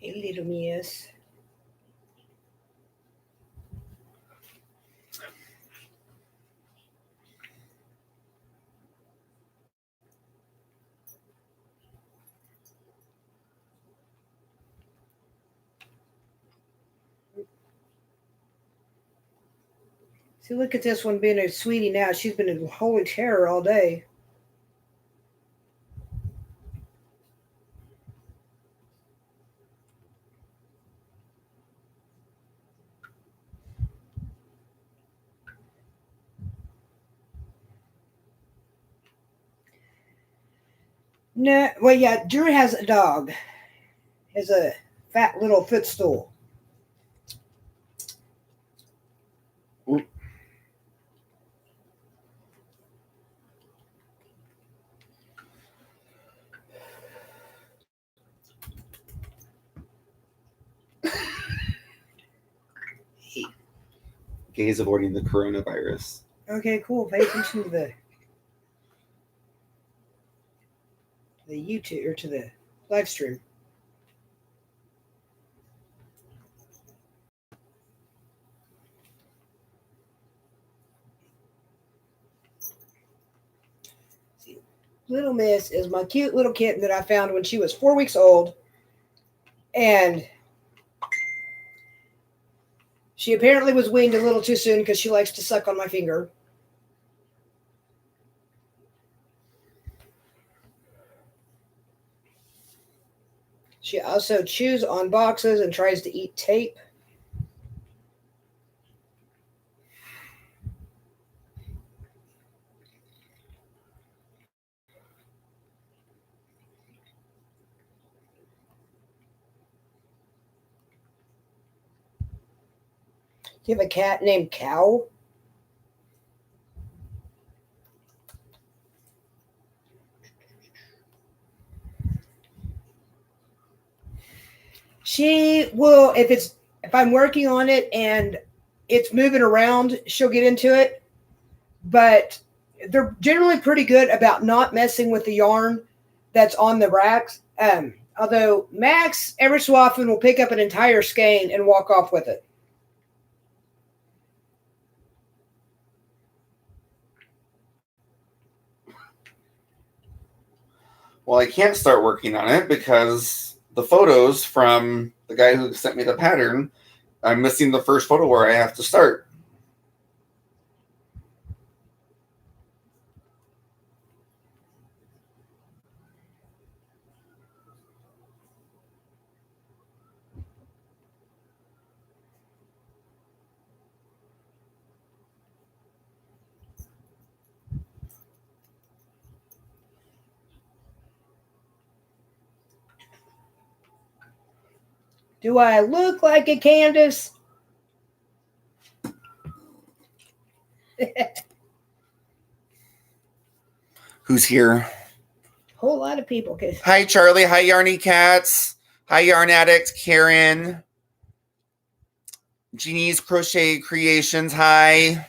Hey, little miss. See, look at this one being a sweetie now. She's been in holy terror all day. No, well, yeah, Drew has a dog. Has a fat little footstool. Gays avoiding the coronavirus. Okay, cool. Pay attention to the YouTube or to the live stream. See, Little Miss is my cute little kitten that I found when she was 4 weeks old, and she apparently was weaned a little too soon because she likes to suck on my finger. She also chews on boxes and tries to eat tape. Do you have a cat named Cow? She will, if I'm working on it and it's moving around, she'll get into it. But they're generally pretty good about not messing with the yarn that's on the racks. Although Max, every so often, will pick up an entire skein and walk off with it. Well, I can't start working on it because the photos from the guy who sent me the pattern, I'm missing the first photo where I have to start. Do I look like a Candace? Who's here? Whole lot of people. Hi, Charlie. Hi, Yarny Cats. Hi, Yarn Addict Karen. Jeannie's Crochet Creations. Hi.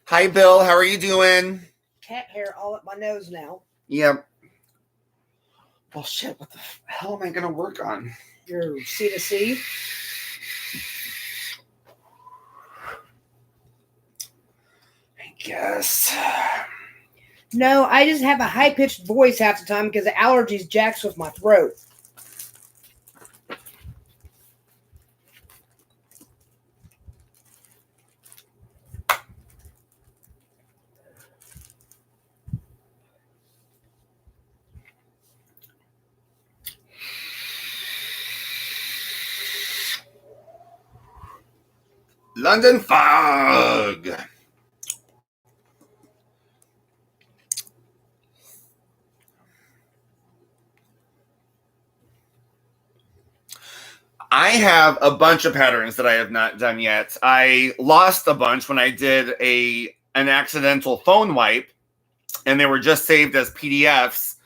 Hi, Bill. How are you doing? Cat hair all up my nose now. Yep. Well, shit. What the hell am I going to work on? Your C2C. I guess. No, I just have a high-pitched voice half the time because the allergies jacks with my throat. London fog. I have a bunch of patterns that I have not done yet. I lost a bunch when I did an accidental phone wipe, and they were just saved as PDFs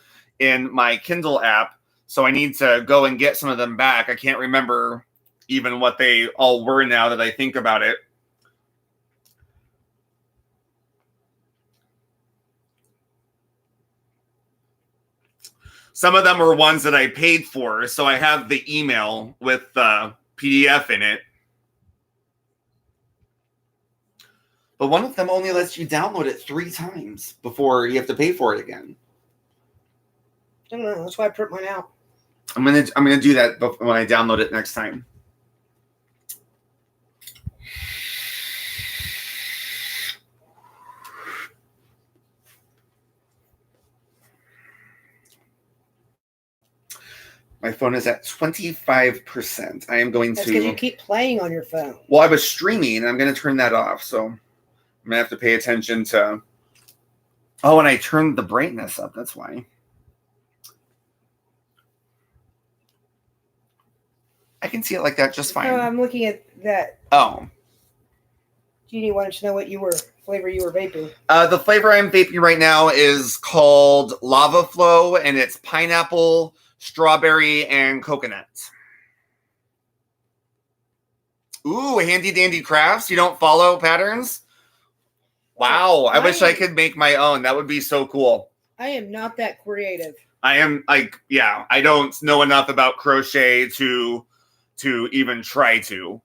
in my Kindle app. So I need to go and get some of them back. I can't remember even what they all were now that I think about it. Some of them were ones that I paid for, so I have the email with the PDF in it. But one of them only lets you download it 3 times before you have to pay for it again. I don't know. That's why I print mine out. I'm gonna do that when I download it next time. My phone is at 25%. I am going That's to. because you keep playing on your phone. Well, I was streaming, and I'm going to turn that off. So I'm going to have to pay attention to. Oh, and I turned the brightness up. That's why. I can see it like that just fine. Oh, I'm looking at that. Oh. Jeannie wanted to know what flavor you were vaping. The flavor I'm vaping right now is called Lava Flow, and it's pineapple, strawberry, and coconut. Ooh, Handy Dandy Crafts. You don't follow patterns? Wow. I wish I could make my own. That would be so cool. I am not that creative. I am like, yeah, I don't know enough about crochet to even try to.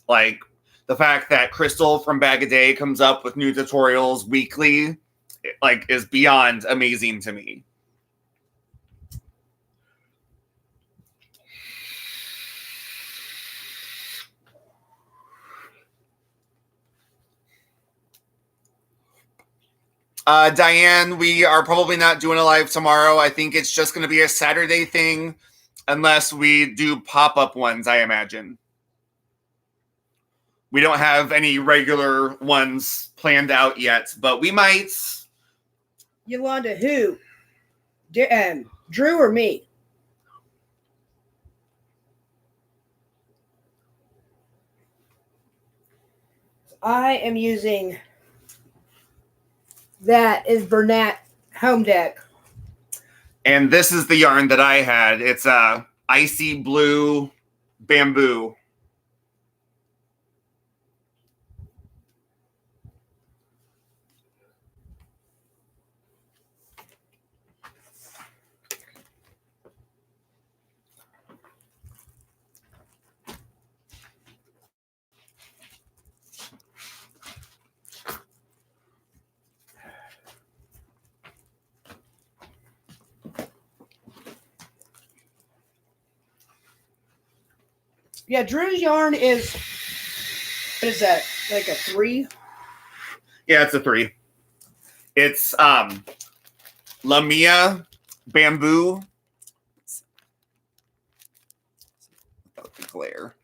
Like the fact that Crystal from Bag a Day comes up with new tutorials weekly, like, is beyond amazing to me. Diane, we are probably not doing a live tomorrow. I think it's just going to be a Saturday thing, unless we do pop-up ones, I imagine. We don't have any regular ones planned out yet, but we might. Yolanda, who? Drew or me? I am using that is Bernat Home Deck. And this is the yarn that I had. It's a icy blue bamboo. Yeah, Drew's yarn is, what is that, like a 3? Yeah, it's a 3. It's Lamia bamboo. Without the glare.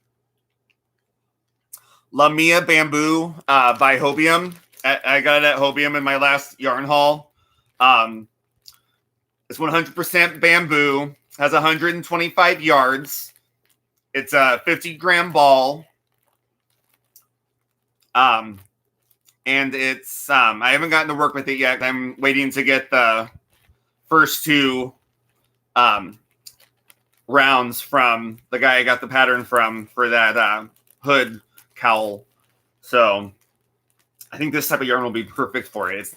Lamia bamboo by Hobium. I got it at Hobium in my last yarn haul. It's 100% bamboo. Has 125 yards. It's a 50-gram ball. And it's I haven't gotten to work with it yet. I'm waiting to get the first 2 rounds from the guy I got the pattern from for that hood cowl. So I think this type of yarn will be perfect for it. It's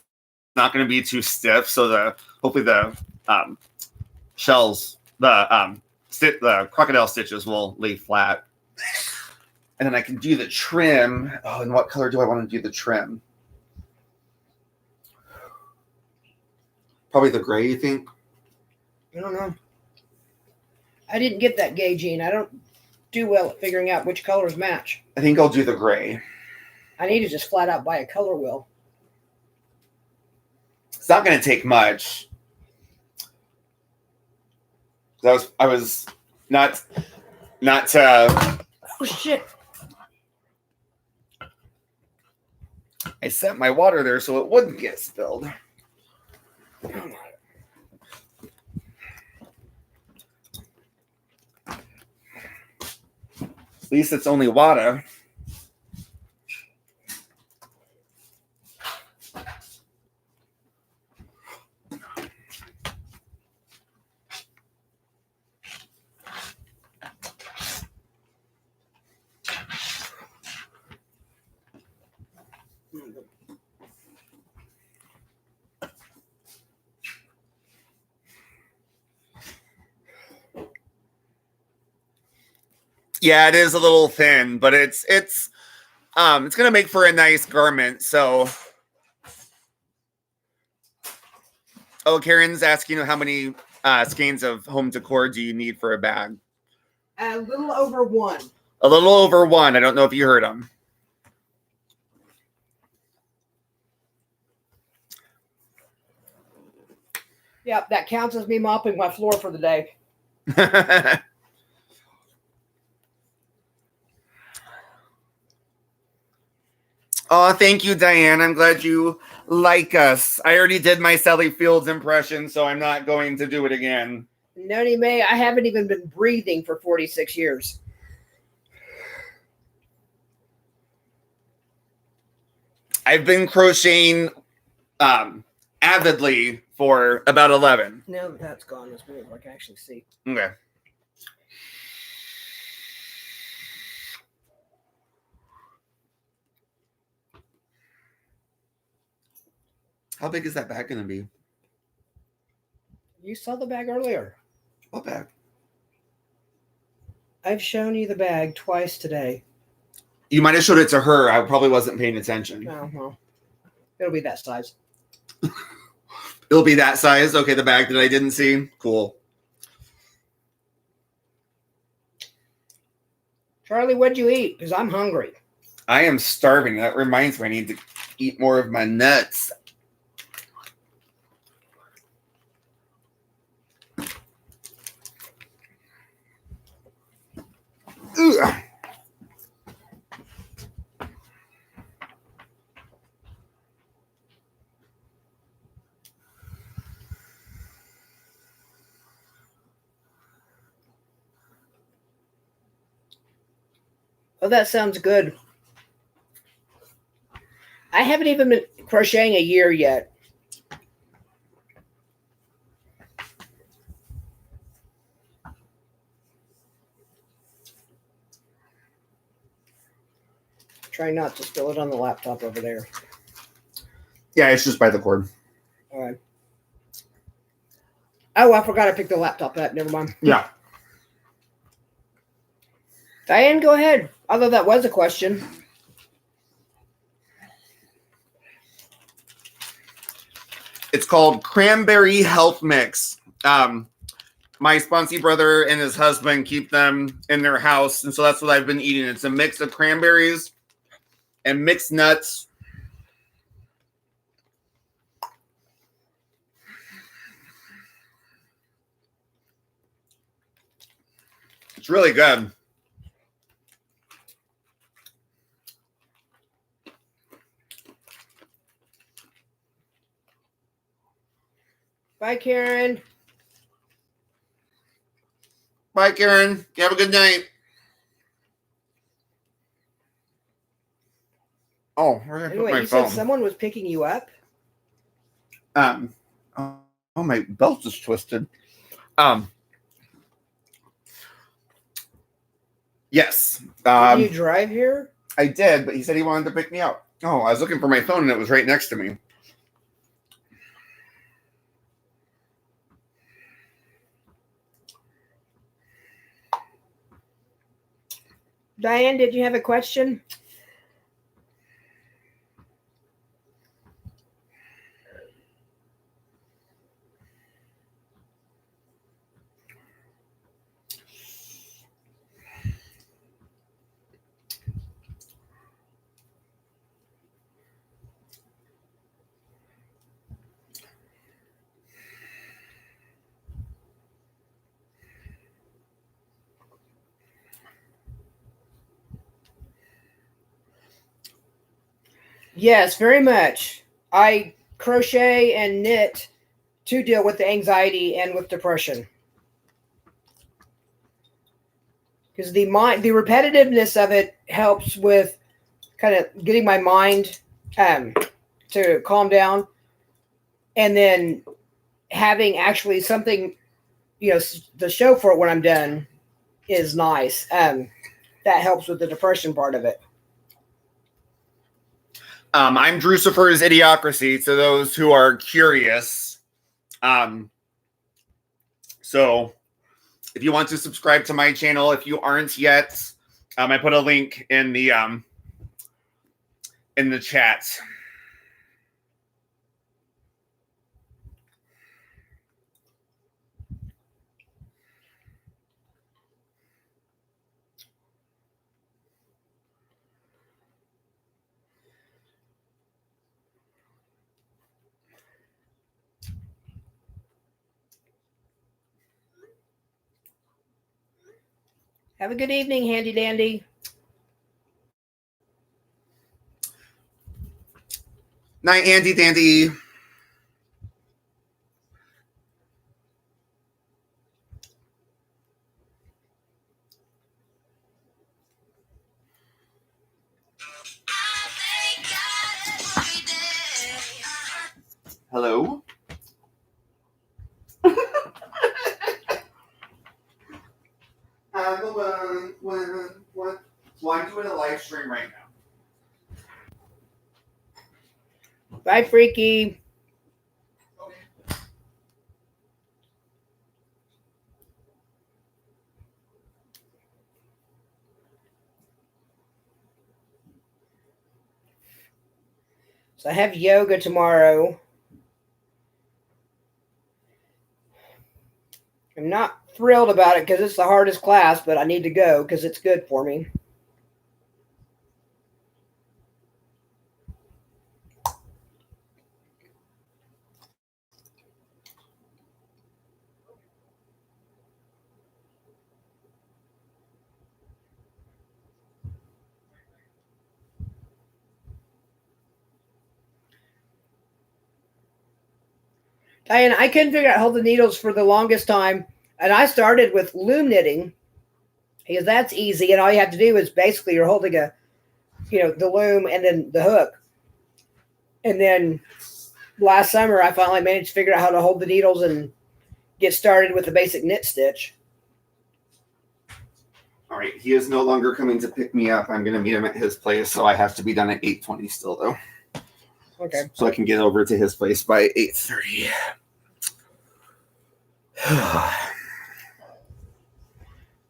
not going to be too stiff, so hopefully the shells, the crocodile stitches will lay flat. And then I can do the trim. Oh, and what color do I want to do the trim? Probably the gray, you think? I don't know. I didn't get that gauging. I don't do well at figuring out which colors match. I think I'll do the gray. I need to just flat out buy a color wheel. It's not going to take much. I was not. Oh shit! I set my water there so it wouldn't get spilled. At least it's only water. Yeah, it is a little thin, but it's gonna make for a nice garment. So, oh, Karen's asking how many skeins of home decor do you need for a bag? A little over 1. A little over 1. I don't know if you heard him. Yep, that counts as me mopping my floor for the day. Oh, thank you, Diane. I'm glad you like us. I already did my Sally Fields impression, so I'm not going to do it again. Noni May, I haven't even been breathing for 46 years. I've been crocheting avidly for about 11. Now that that's gone, it's weird. I can actually see. Okay. How big is that bag going to be? You saw the bag earlier. What bag? I've shown you the bag twice today. You might have showed it to her. I probably wasn't paying attention. No, well, it'll be that size. It'll be that size. Okay, the bag that I didn't see. Cool. Charlie, what'd you eat? Because I'm hungry. I am starving. That reminds me, I need to eat more of my nuts. Ugh. Oh, that sounds good. I haven't even been crocheting a year yet. Try not to spill it on the laptop over there. Yeah, it's just by the cord. All right. Oh, I forgot I picked the laptop up. Never mind. Yeah. Diane, go ahead. Although that was a question. It's called Cranberry Health Mix. My sponsee brother and his husband keep them in their house, and so that's what I've been eating. It's a mix of cranberries and mixed nuts. It's really good. Bye, Karen. Bye, Karen. You have a good night. Oh, where did I put Anyway, my you phone? said someone was picking you up? Oh, my belt is twisted. Yes. Did you drive here? I did, but he said he wanted to pick me up. Oh, I was looking for my phone and it was right next to me. Diane, did you have a question? Yes, very much. I crochet and knit to deal with the anxiety and with depression. Because the repetitiveness of it helps with kind of getting my mind to calm down, and then having actually something, the show for it when I'm done is nice. That helps with the depression part of it. I'm Drucifer's Idiocracy, to those who are curious. So if you want to subscribe to my channel, if you aren't yet, I put a link in the chat. Have a good evening, handy dandy. Night, Andy Dandy. Hello? What? So I'm doing a live stream right now. Bye, Freaky. So I have yoga tomorrow. I'm not thrilled about it because it's the hardest class, but I need to go because it's good for me. Diane, I couldn't figure out how to hold the needles for the longest time, and I started with loom knitting because that's easy, and all you have to do is basically you're holding the loom and then the hook. And then last summer, I finally managed to figure out how to hold the needles and get started with the basic knit stitch. All right, he is no longer coming to pick me up. I'm going to meet him at his place, so I have to be done at 8:20 still, though. Okay. So I can get over to his place by 8:30.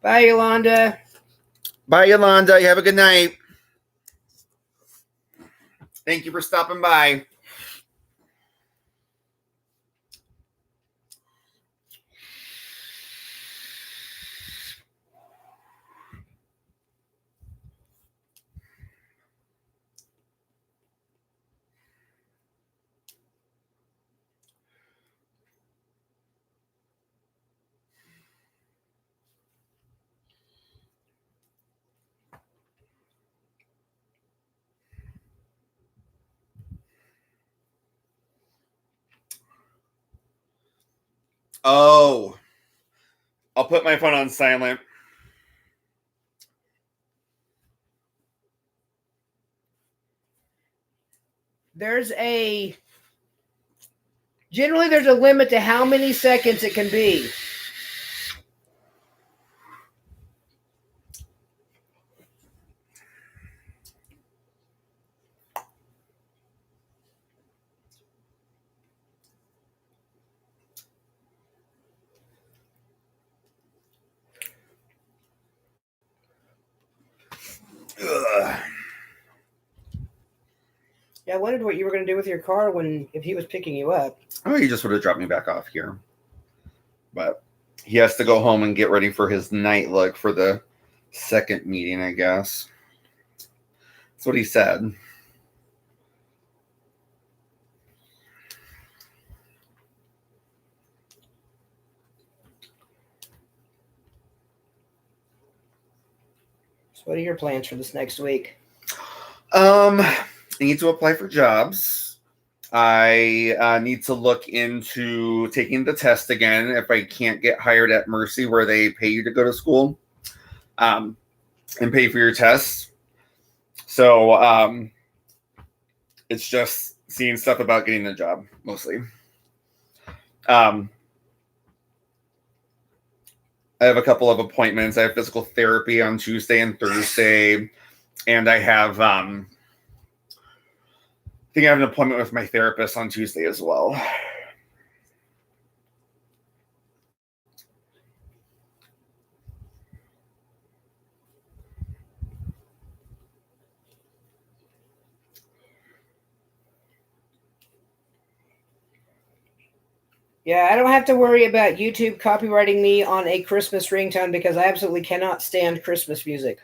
Bye, Yolanda. Bye, Yolanda. You have a good night. Thank you for stopping by. Oh, I'll put my phone on silent. Generally there's a limit to how many seconds it can be. Ugh. Yeah, I wondered what you were going to do with your car if he was picking you up. Oh, he just would have dropped me back off here. But he has to go home and get ready for his night look for the second meeting, I guess. That's what he said. So what are your plans for this next week? I need to apply for jobs. I need to look into taking the test again if I can't get hired at Mercy, where they pay you to go to school and pay for your tests. So it's just seeing stuff about getting the job mostly. I have a couple of appointments. I have physical therapy on Tuesday and Thursday, and I have I think I have an appointment with my therapist on Tuesday as well. Yeah, I don't have to worry about YouTube copywriting me on a Christmas ringtone because I absolutely cannot stand Christmas music.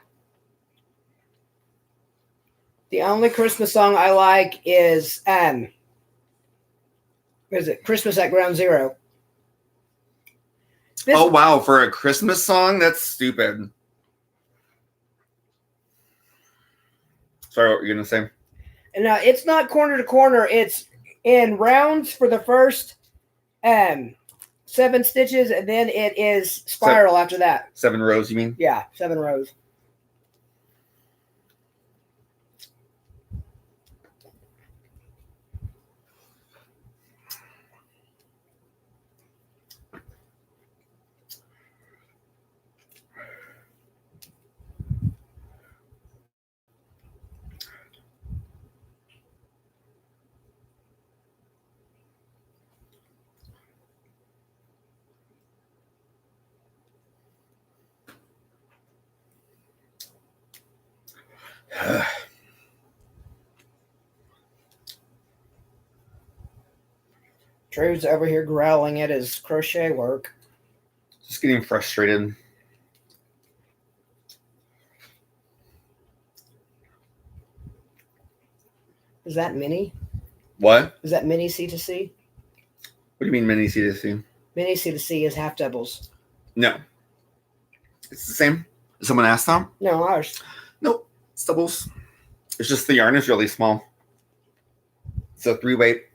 The only Christmas song I like is Christmas at Ground Zero. Oh, wow. For a Christmas song? That's stupid. Sorry, what were you going to say? And it's not corner to corner. It's in rounds for the first 7 stitches, and then it is spiral after that. 7 rows, you mean? Yeah, 7 rows. Drew's over here growling at his crochet work. Just getting frustrated. Is that mini? What? Is that mini C2C? What do you mean mini C2C? Mini C2C is half doubles. No. It's the same. Someone asked Tom? No, ours. Nope. It's doubles. It's just the yarn is really small. It's a 3-weight.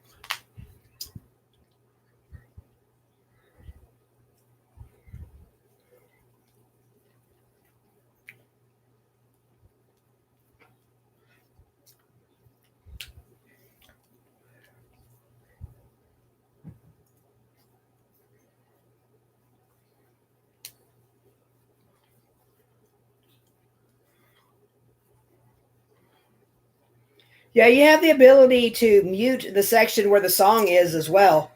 Yeah, you have the ability to mute the section where the song is as well,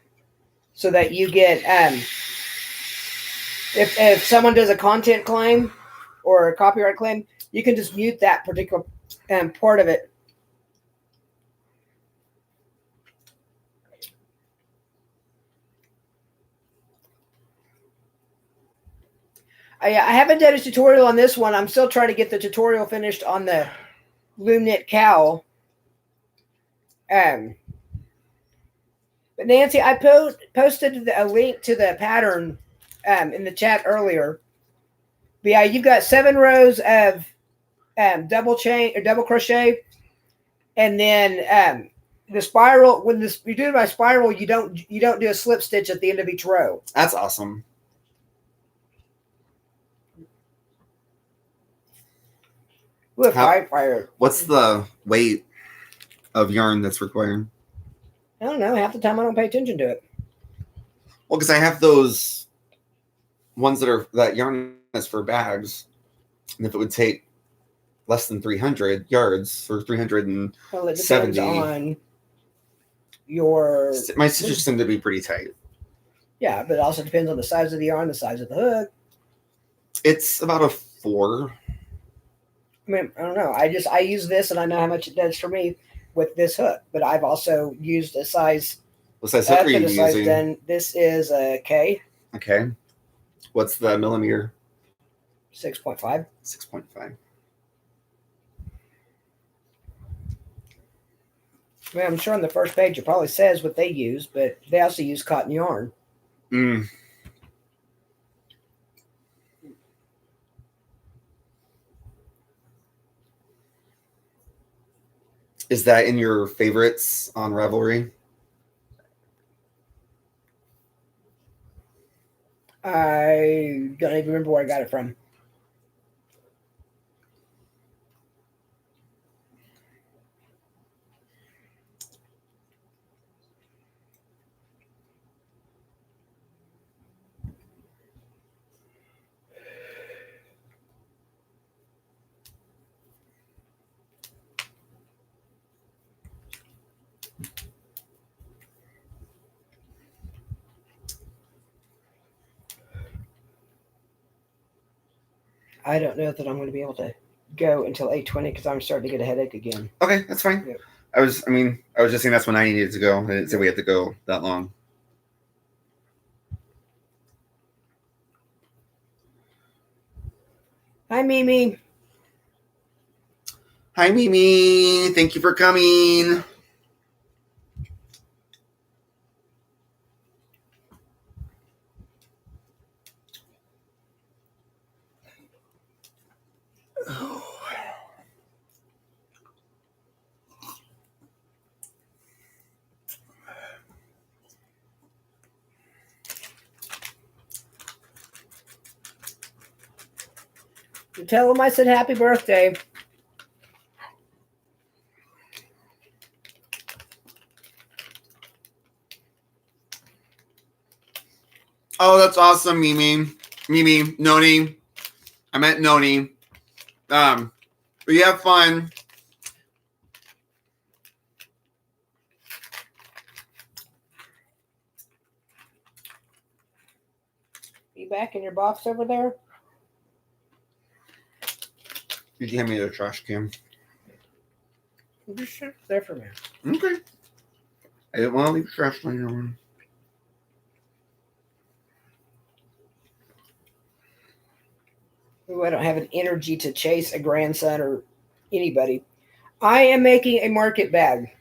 so that you get if someone does a content claim or a copyright claim, you can just mute that particular part of it. I haven't done a tutorial on this one. I'm still trying to get the tutorial finished on the loom knit cowl. But Nancy, I posted a link to the pattern in the chat earlier. But yeah, you've got 7 rows of double chain or double crochet, and then the spiral. When you do it by spiral, you don't do a slip stitch at the end of each row. That's awesome. Ooh, fire. What's the weight of yarn that's required? I don't know. Half the time I don't pay attention to it. Well, because I have those ones that yarn is for bags, and if it would take less than 300 yards or 370, Well, it depends on your. my stitches seem to be pretty tight. Yeah, but it also depends on the size of the yarn, the size of the hook. It's about a 4. I mean, I don't know. I use this, and I know how much it does for me with this hook. But I've also used a size. What size hook are you and a size using? 10. This is a K. Okay. What's the millimeter? 6.5. 6.5. I mean, I'm sure on the first page it probably says what they use, but they also use cotton yarn. Mm. Is that in your favorites on Ravelry? I don't even remember where I got it from. I don't know that I'm going to be able to go until 8:20 because I'm starting to get a headache again. Okay, that's fine. Yep. I was just saying that's when I needed to go. I didn't say we had to go that long. Hi, Mimi. Hi, Mimi. Thank you for coming. You tell them I said happy birthday. Oh, that's awesome, Mimi. Mimi, Noni. I meant Noni. But you have fun. You back in your box over there? You can hand me the trash can. Just there for me. Okay. I didn't want to leave trash laying around. Ooh, I don't have an energy to chase a grandson or anybody. I am making a market bag.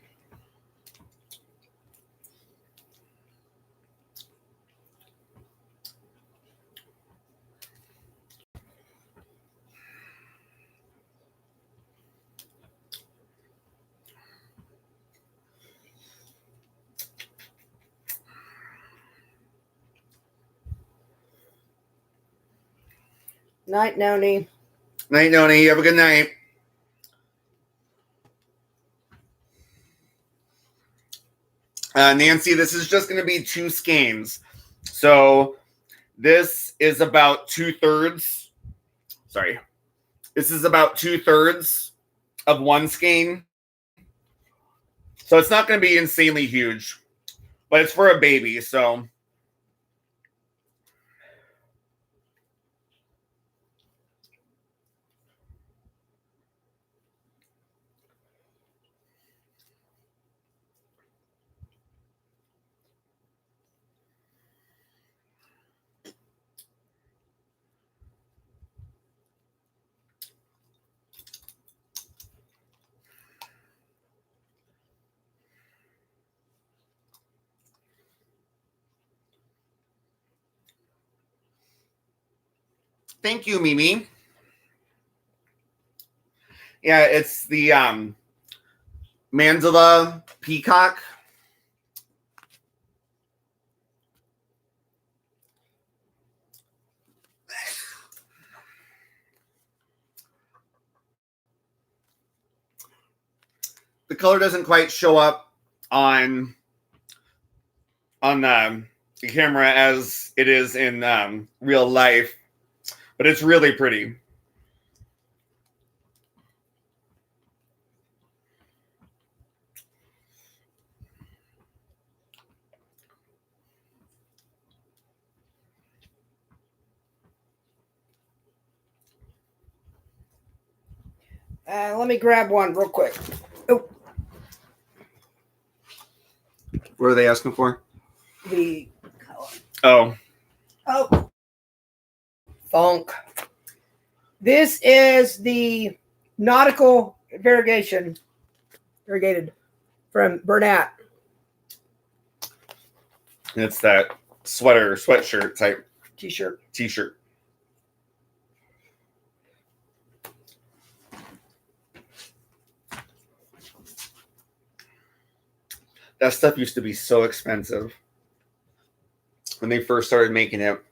Night, Noni. Night, Noni. Have a good night. Nancy, this is just going to be 2 skeins. So this is about 2/3. Sorry. This is about 2/3 of 1 skein. So it's not going to be insanely huge, but it's for a baby. So thank you, Mimi. Yeah, it's the Mandala Peacock. The color doesn't quite show up on the camera as it is in real life, but it's really pretty. Let me grab one real quick. Oh, What are they asking for? the color. Oh, Oh, funk. This is the nautical variegated from Bernat. it's that sweatshirt type T-shirt. t-shirt. That stuff used to be so expensive when they first started making it.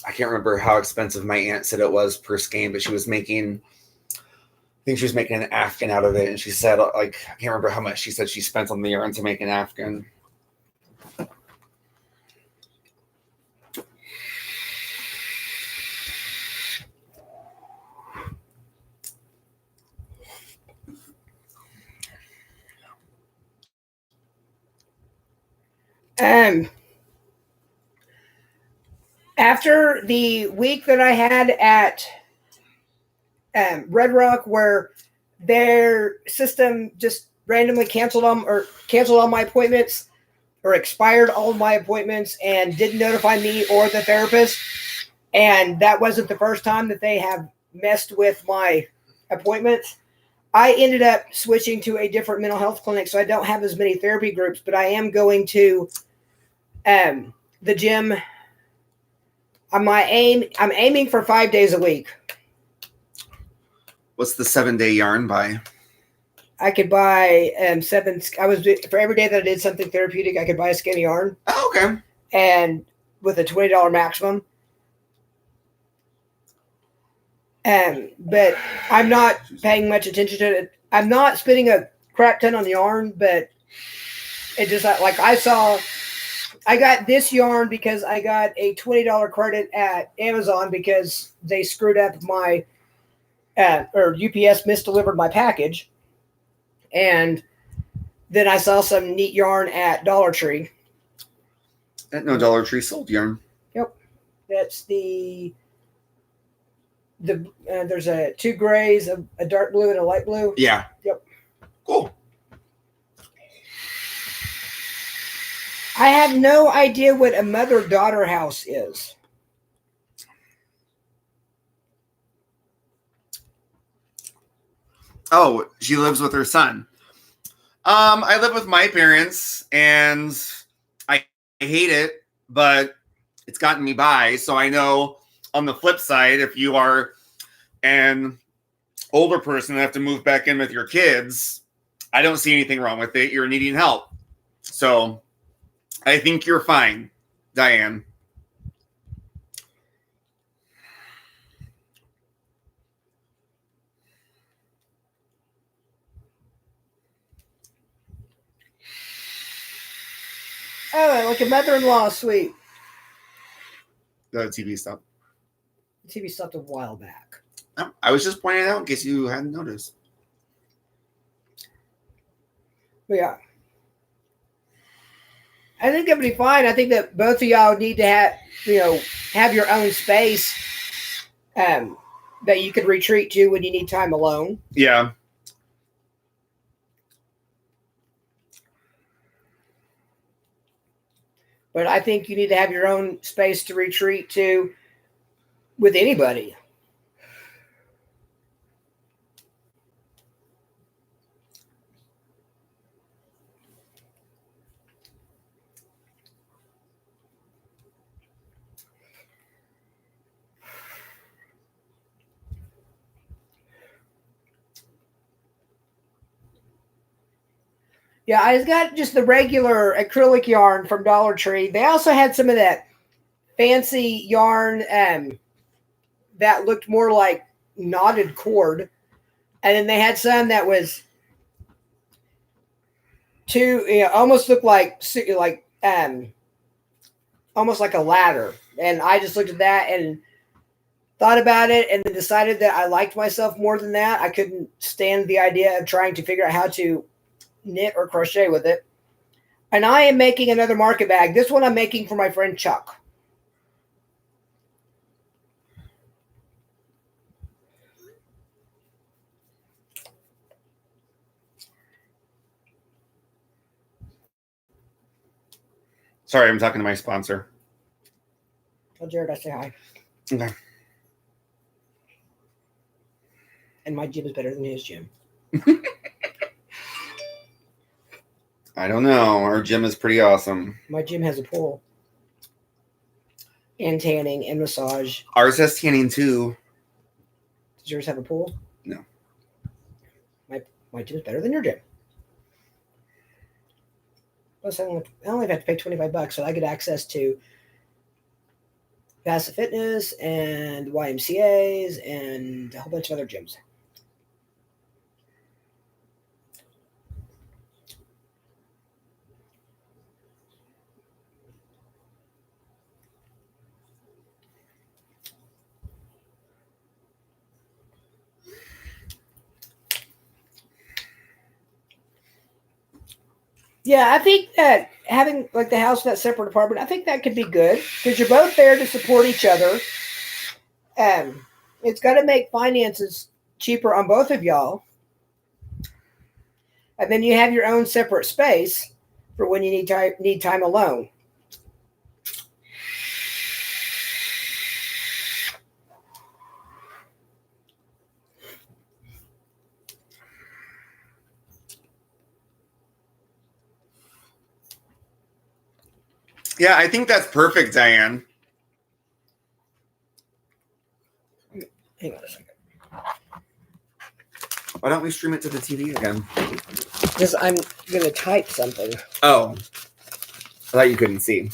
I can't remember how expensive my aunt said it was per skein, but she was making, I think she was making an Afghan out of it. And she said, like, I can't remember how much she said she spent on the yarn to make an Afghan. After the week that I had at Red Rock, where their system just randomly canceled all my appointments or expired all of my appointments and didn't notify me or the therapist, and that wasn't the first time that they have messed with my appointments, I ended up switching to a different mental health clinic, so I don't have as many therapy groups, but I am going to the gym. I'm aiming for 5 days a week. What's the 7-day yarn by? I could buy 7. For every day that I did something therapeutic, I could buy a skein of yarn. Oh, okay. And with a $20 maximum. But I'm not paying much attention to it. I'm not spending a crap ton on the yarn, but it just like I got this yarn because I got a $20 credit at Amazon because they screwed up my or UPS misdelivered my package. And then I saw some neat yarn at Dollar Tree. No, Dollar Tree sold yarn. Yep. That's there's 2 grays, a dark blue and a light blue. Yeah. Yep. Cool. I have no idea what a mother-daughter house is. Oh, she lives with her son. I live with my parents, and I hate it, but it's gotten me by. So I know on the flip side, if you are an older person and have to move back in with your kids, I don't see anything wrong with it. You're needing help. So I think you're fine, Diane. Oh, like a mother-in-law suite. The TV stuff. The TV stopped a while back. No, I was just pointing it out in case you hadn't noticed. But yeah. I think that'd be fine. I think that both of y'all need to have your own space that you could retreat to when you need time alone. Yeah. But I think you need to have your own space to retreat to with anybody. Yeah, I got just the regular acrylic yarn from Dollar Tree. They also had some of that fancy yarn that looked more like knotted cord. And then they had some that was almost looked like almost like a ladder. And I just looked at that and thought about it and then decided that I liked myself more than that. I couldn't stand the idea of trying to figure out how to knit or crochet with it. And I am making another market bag. This one I'm making for my friend Chuck. Sorry, I'm talking to my sponsor. Tell Jared I say hi. Okay. And my gym is better than his gym. I don't know. Our gym is pretty awesome. My gym has a pool. And tanning and massage. Ours has tanning too. Does yours have a pool? No. My gym is better than your gym. Plus, I only have to pay $25, so I get access to Passive Fitness and YMCA's and a whole bunch of other gyms. Yeah, I think that having like the house in that separate apartment, I think that could be good because you're both there to support each other. It's got to make finances cheaper on both of y'all. And then you have your own separate space for when you need time alone. Yeah, I think that's perfect, Diane. Hang on a second. Why don't we stream it to the TV again? Because I'm going to type something. Oh. I thought you couldn't see.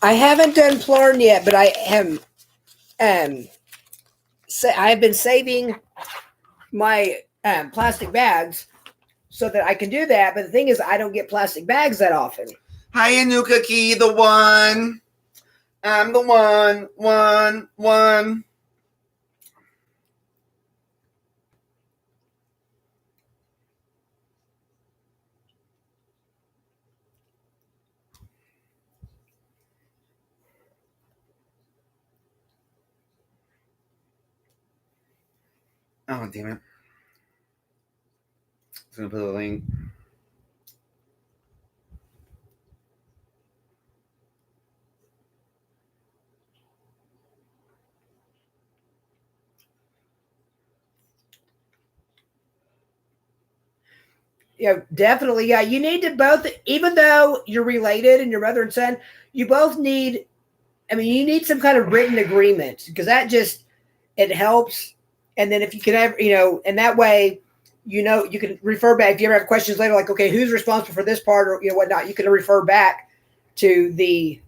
I haven't done Plarn yet, but I am. I've been saving my plastic bags so that I can do that. But the thing is, I don't get plastic bags that often. Hi, Anuka Key, the one. I'm the one. Oh, damn it. I was going to put a link. Yeah, definitely. Yeah, you need to both, even though you're related and your mother and son, you both need, I mean, you need some kind of written agreement because that just, it helps. And then if you can have, and that way, you can refer back. If you ever have questions later, like, okay, who's responsible for this part or, whatnot, you can refer back to the,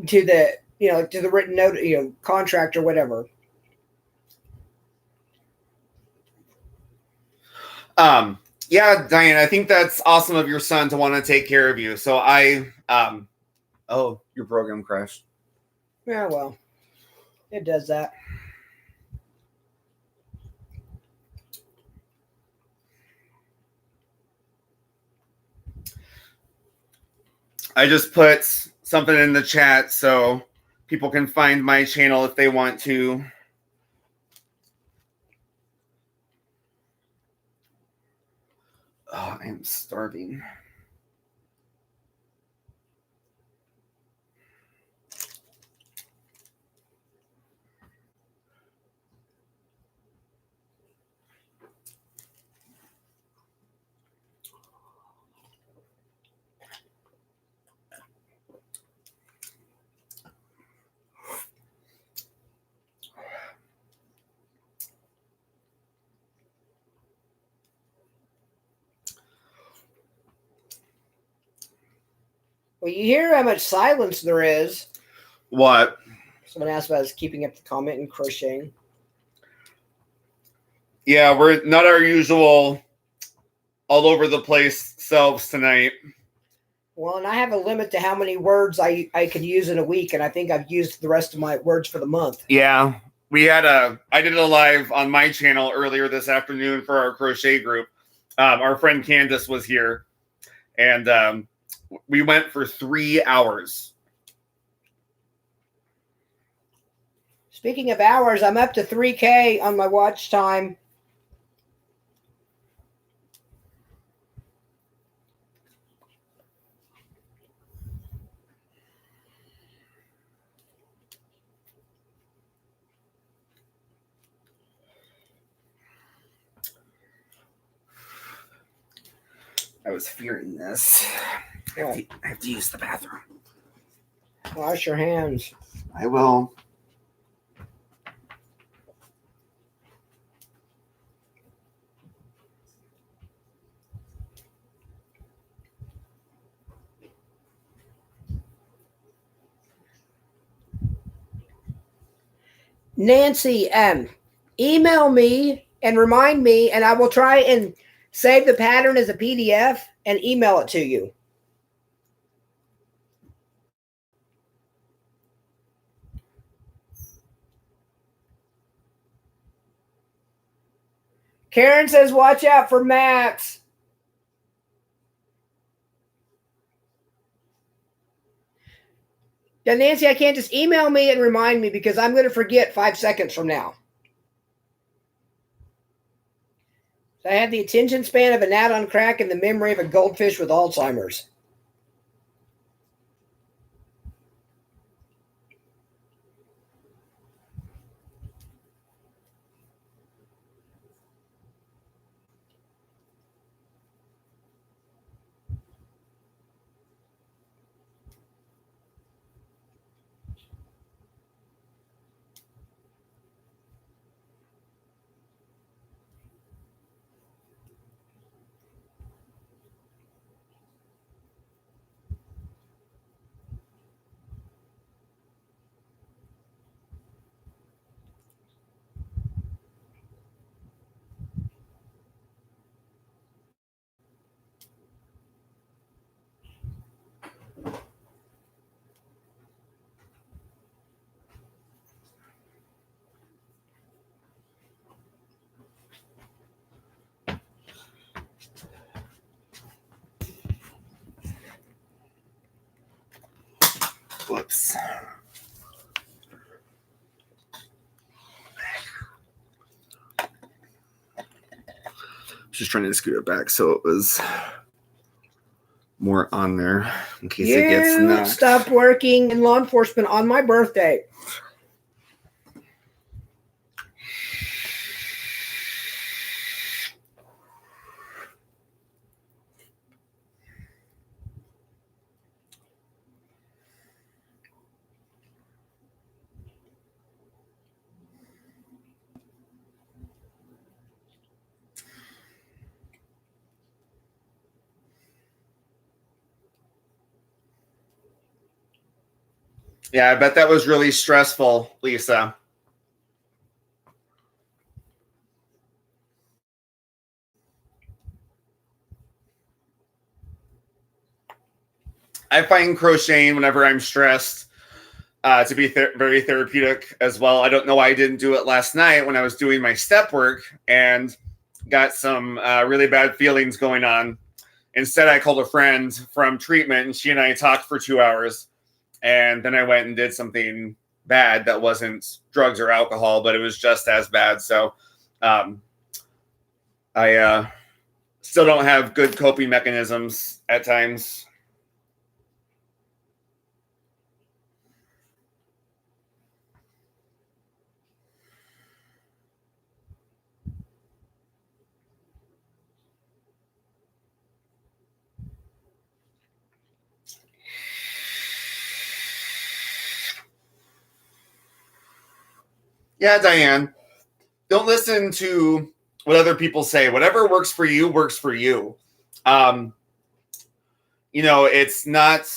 to the written note, contract or whatever. Yeah, Diane, I think that's awesome of your son to want to take care of you. So oh, your program crashed. Yeah, well, it does that. I just put something in the chat so people can find my channel if they want to. Oh, I am starving. Well, you hear how much silence there is. What? Someone asked about us keeping up the comment and crocheting. Yeah, we're not our usual all over the place selves tonight. Well, and I have a limit to how many words I can use in a week, and I think I've used the rest of my words for the month. Yeah, I did a live on my channel earlier this afternoon for our crochet group. Our friend Candace was here, and we went for 3 hours. Speaking of hours, I'm up to 3K on my watch time. I was fearing this. I have to use the bathroom. Wash your hands. I will. Nancy, email me and remind me, and I will try and save the pattern as a PDF and email it to you. Karen says, watch out for Max. Yeah, Nancy, I can't just email me and remind me because I'm going to forget 5 seconds from now. So I have the attention span of a gnat on crack and the memory of a goldfish with Alzheimer's. Whoops. Just trying to scoot it back so it was more on there in case it You gets knocked. stopped working in law enforcement on my birthday. Yeah, I bet that was really stressful, Lisa. I find crocheting whenever I'm stressed to be very therapeutic as well. I don't know why I didn't do it last night when I was doing my step work and got some really bad feelings going on. Instead, I called a friend from treatment, and she and I talked for 2 hours. And then I went and did something bad that wasn't drugs or alcohol, but it was just as bad. So I still don't have good coping mechanisms at times. Yeah, Diane, don't listen to what other people say. Whatever works for you works for you. It's not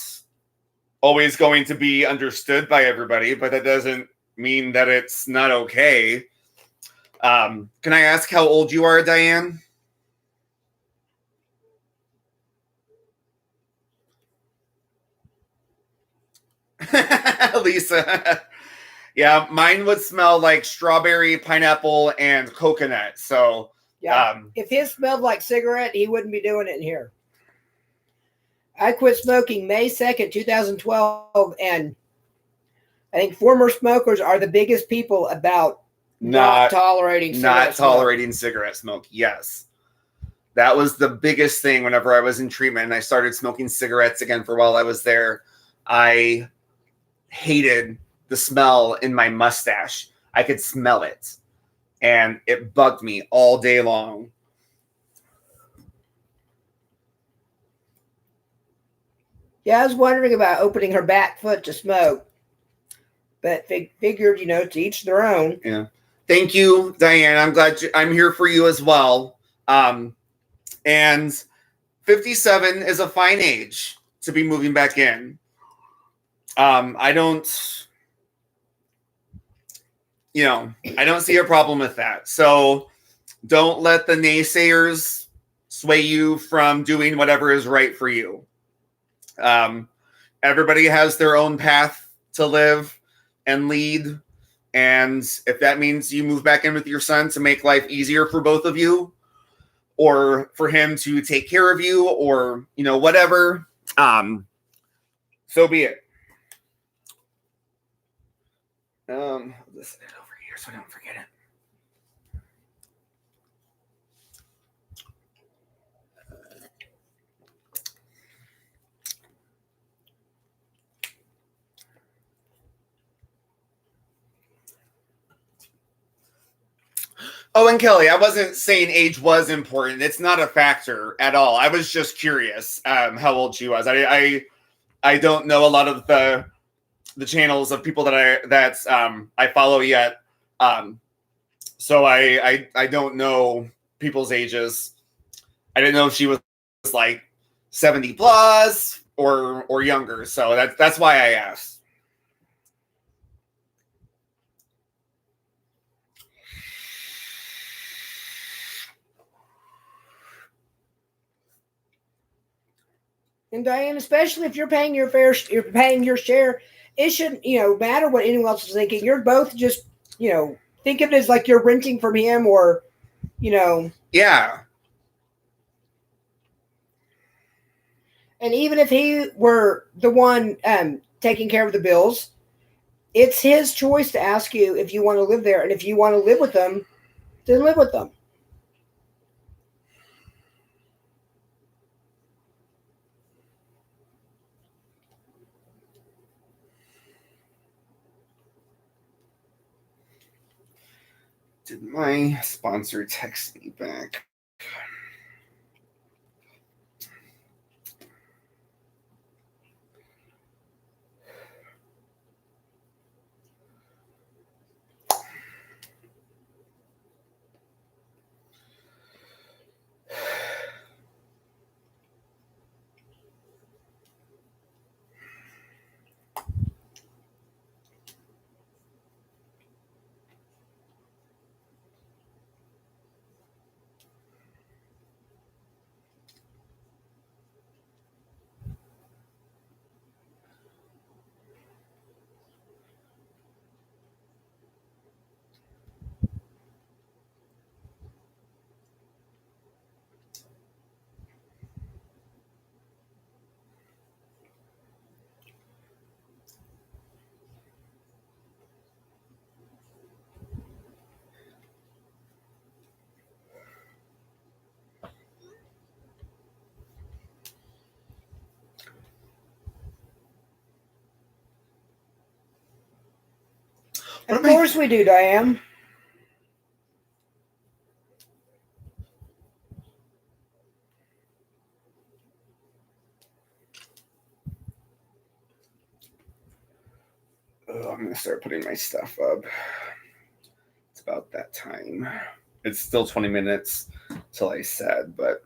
always going to be understood by everybody, but that doesn't mean that it's not okay. Can I ask how old you are, Diane? Lisa. Yeah, mine would smell like strawberry, pineapple, and coconut. So, Yeah. If his smelled like cigarette, he wouldn't be doing it in here. I quit smoking May 2nd, 2012, and I think former smokers are the biggest people about not tolerating cigarette smoke. Yes. That was the biggest thing whenever I was in treatment and I started smoking cigarettes again for while I was there. I hated the smell in my mustache. I could smell it, and it bugged me all day long. Yeah, I was wondering about opening her back foot to smoke, but figured, to each their own. Yeah. Thank you, Diane. I'm glad I'm here for you as well. And 57 is a fine age to be moving back in. I don't see a problem with that. So don't let the naysayers sway you from doing whatever is right for you. Everybody has their own path to live and lead. And if that means you move back in with your son to make life easier for both of you, or for him to take care of you, or, whatever, so be it. Listen it over here so I don't forget it. Oh, and Kelly, I wasn't saying age was important. It's not a factor at all. I was just curious how old she was. I don't know a lot of the channels of people that I follow yet. So I don't know people's ages. I didn't know if she was like 70 plus or younger. So that's why I asked. And Diane, especially if you're paying your share, it shouldn't, matter what anyone else is thinking. You're both just, think of it as like you're renting from him, or, Yeah. And even if he were the one taking care of the bills, it's his choice to ask you if you want to live there. And if you want to live with them, then live with them. Did my sponsor text me back? Of course we do, Diane. Oh, I'm gonna start putting my stuff up. It's about that time. It's still 20 minutes till I said, but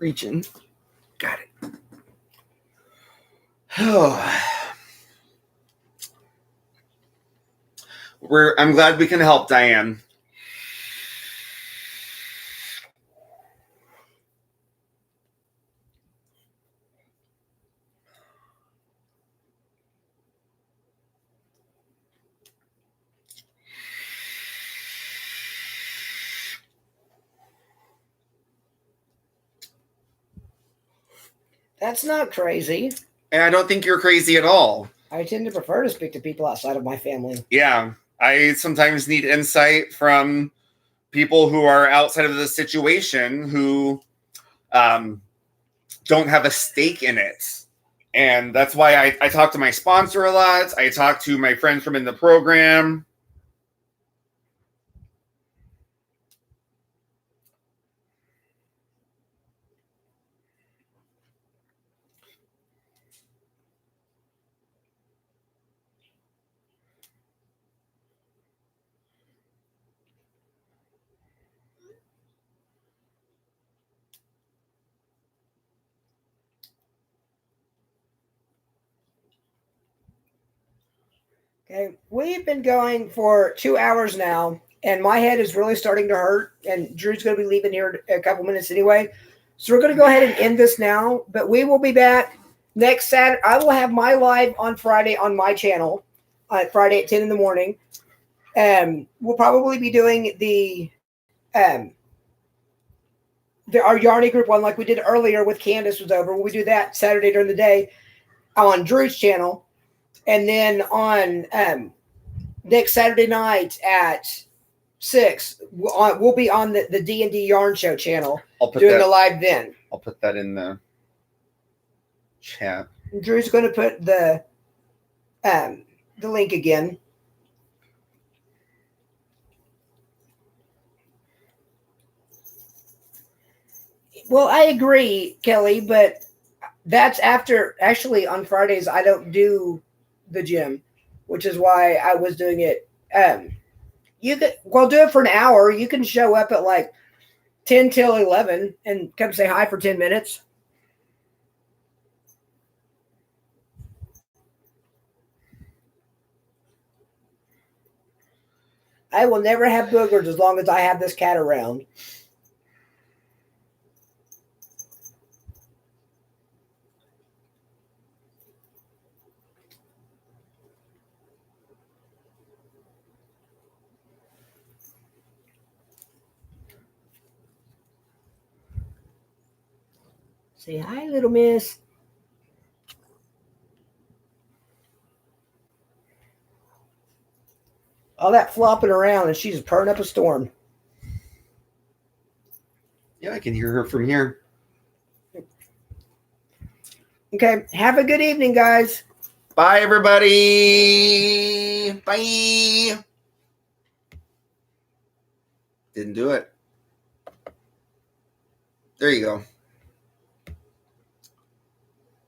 reaching. Got it. Oh. I'm glad we can help, Diane. That's not crazy. And I don't think you're crazy at all. I tend to prefer to speak to people outside of my family. Yeah. I sometimes need insight from people who are outside of the situation who don't have a stake in it. And that's why I talk to my sponsor a lot. I talk to my friends from in the program. Okay, we've been going for 2 hours now, and my head is really starting to hurt. And Drew's going to be leaving here in a couple minutes anyway, so we're going to go ahead and end this now. But we will be back next Saturday. I will have my live on Friday on my channel, Friday at 10 in the morning. We'll probably be doing our Yarny group one like we did earlier with Candace was over. We do that Saturday during the day on Drew's channel. And then on next Saturday night at 6, we'll be on the D&D Yarn Show channel doing the live then. I'll put that in the chat. Drew's going to put the link again. Well, I agree, Kelly, but that's after, actually on Fridays, I don't do the gym, which is why I was doing it. You could do it for an hour. You can show up at like 10 till 11 and come say hi for 10 minutes. I will never have boogers as long as I have this cat around. Say hi, little miss. All that flopping around, and she's purring up a storm. Yeah, I can hear her from here. Okay, have a good evening, guys. Bye, everybody. Bye. Didn't do it. There you go.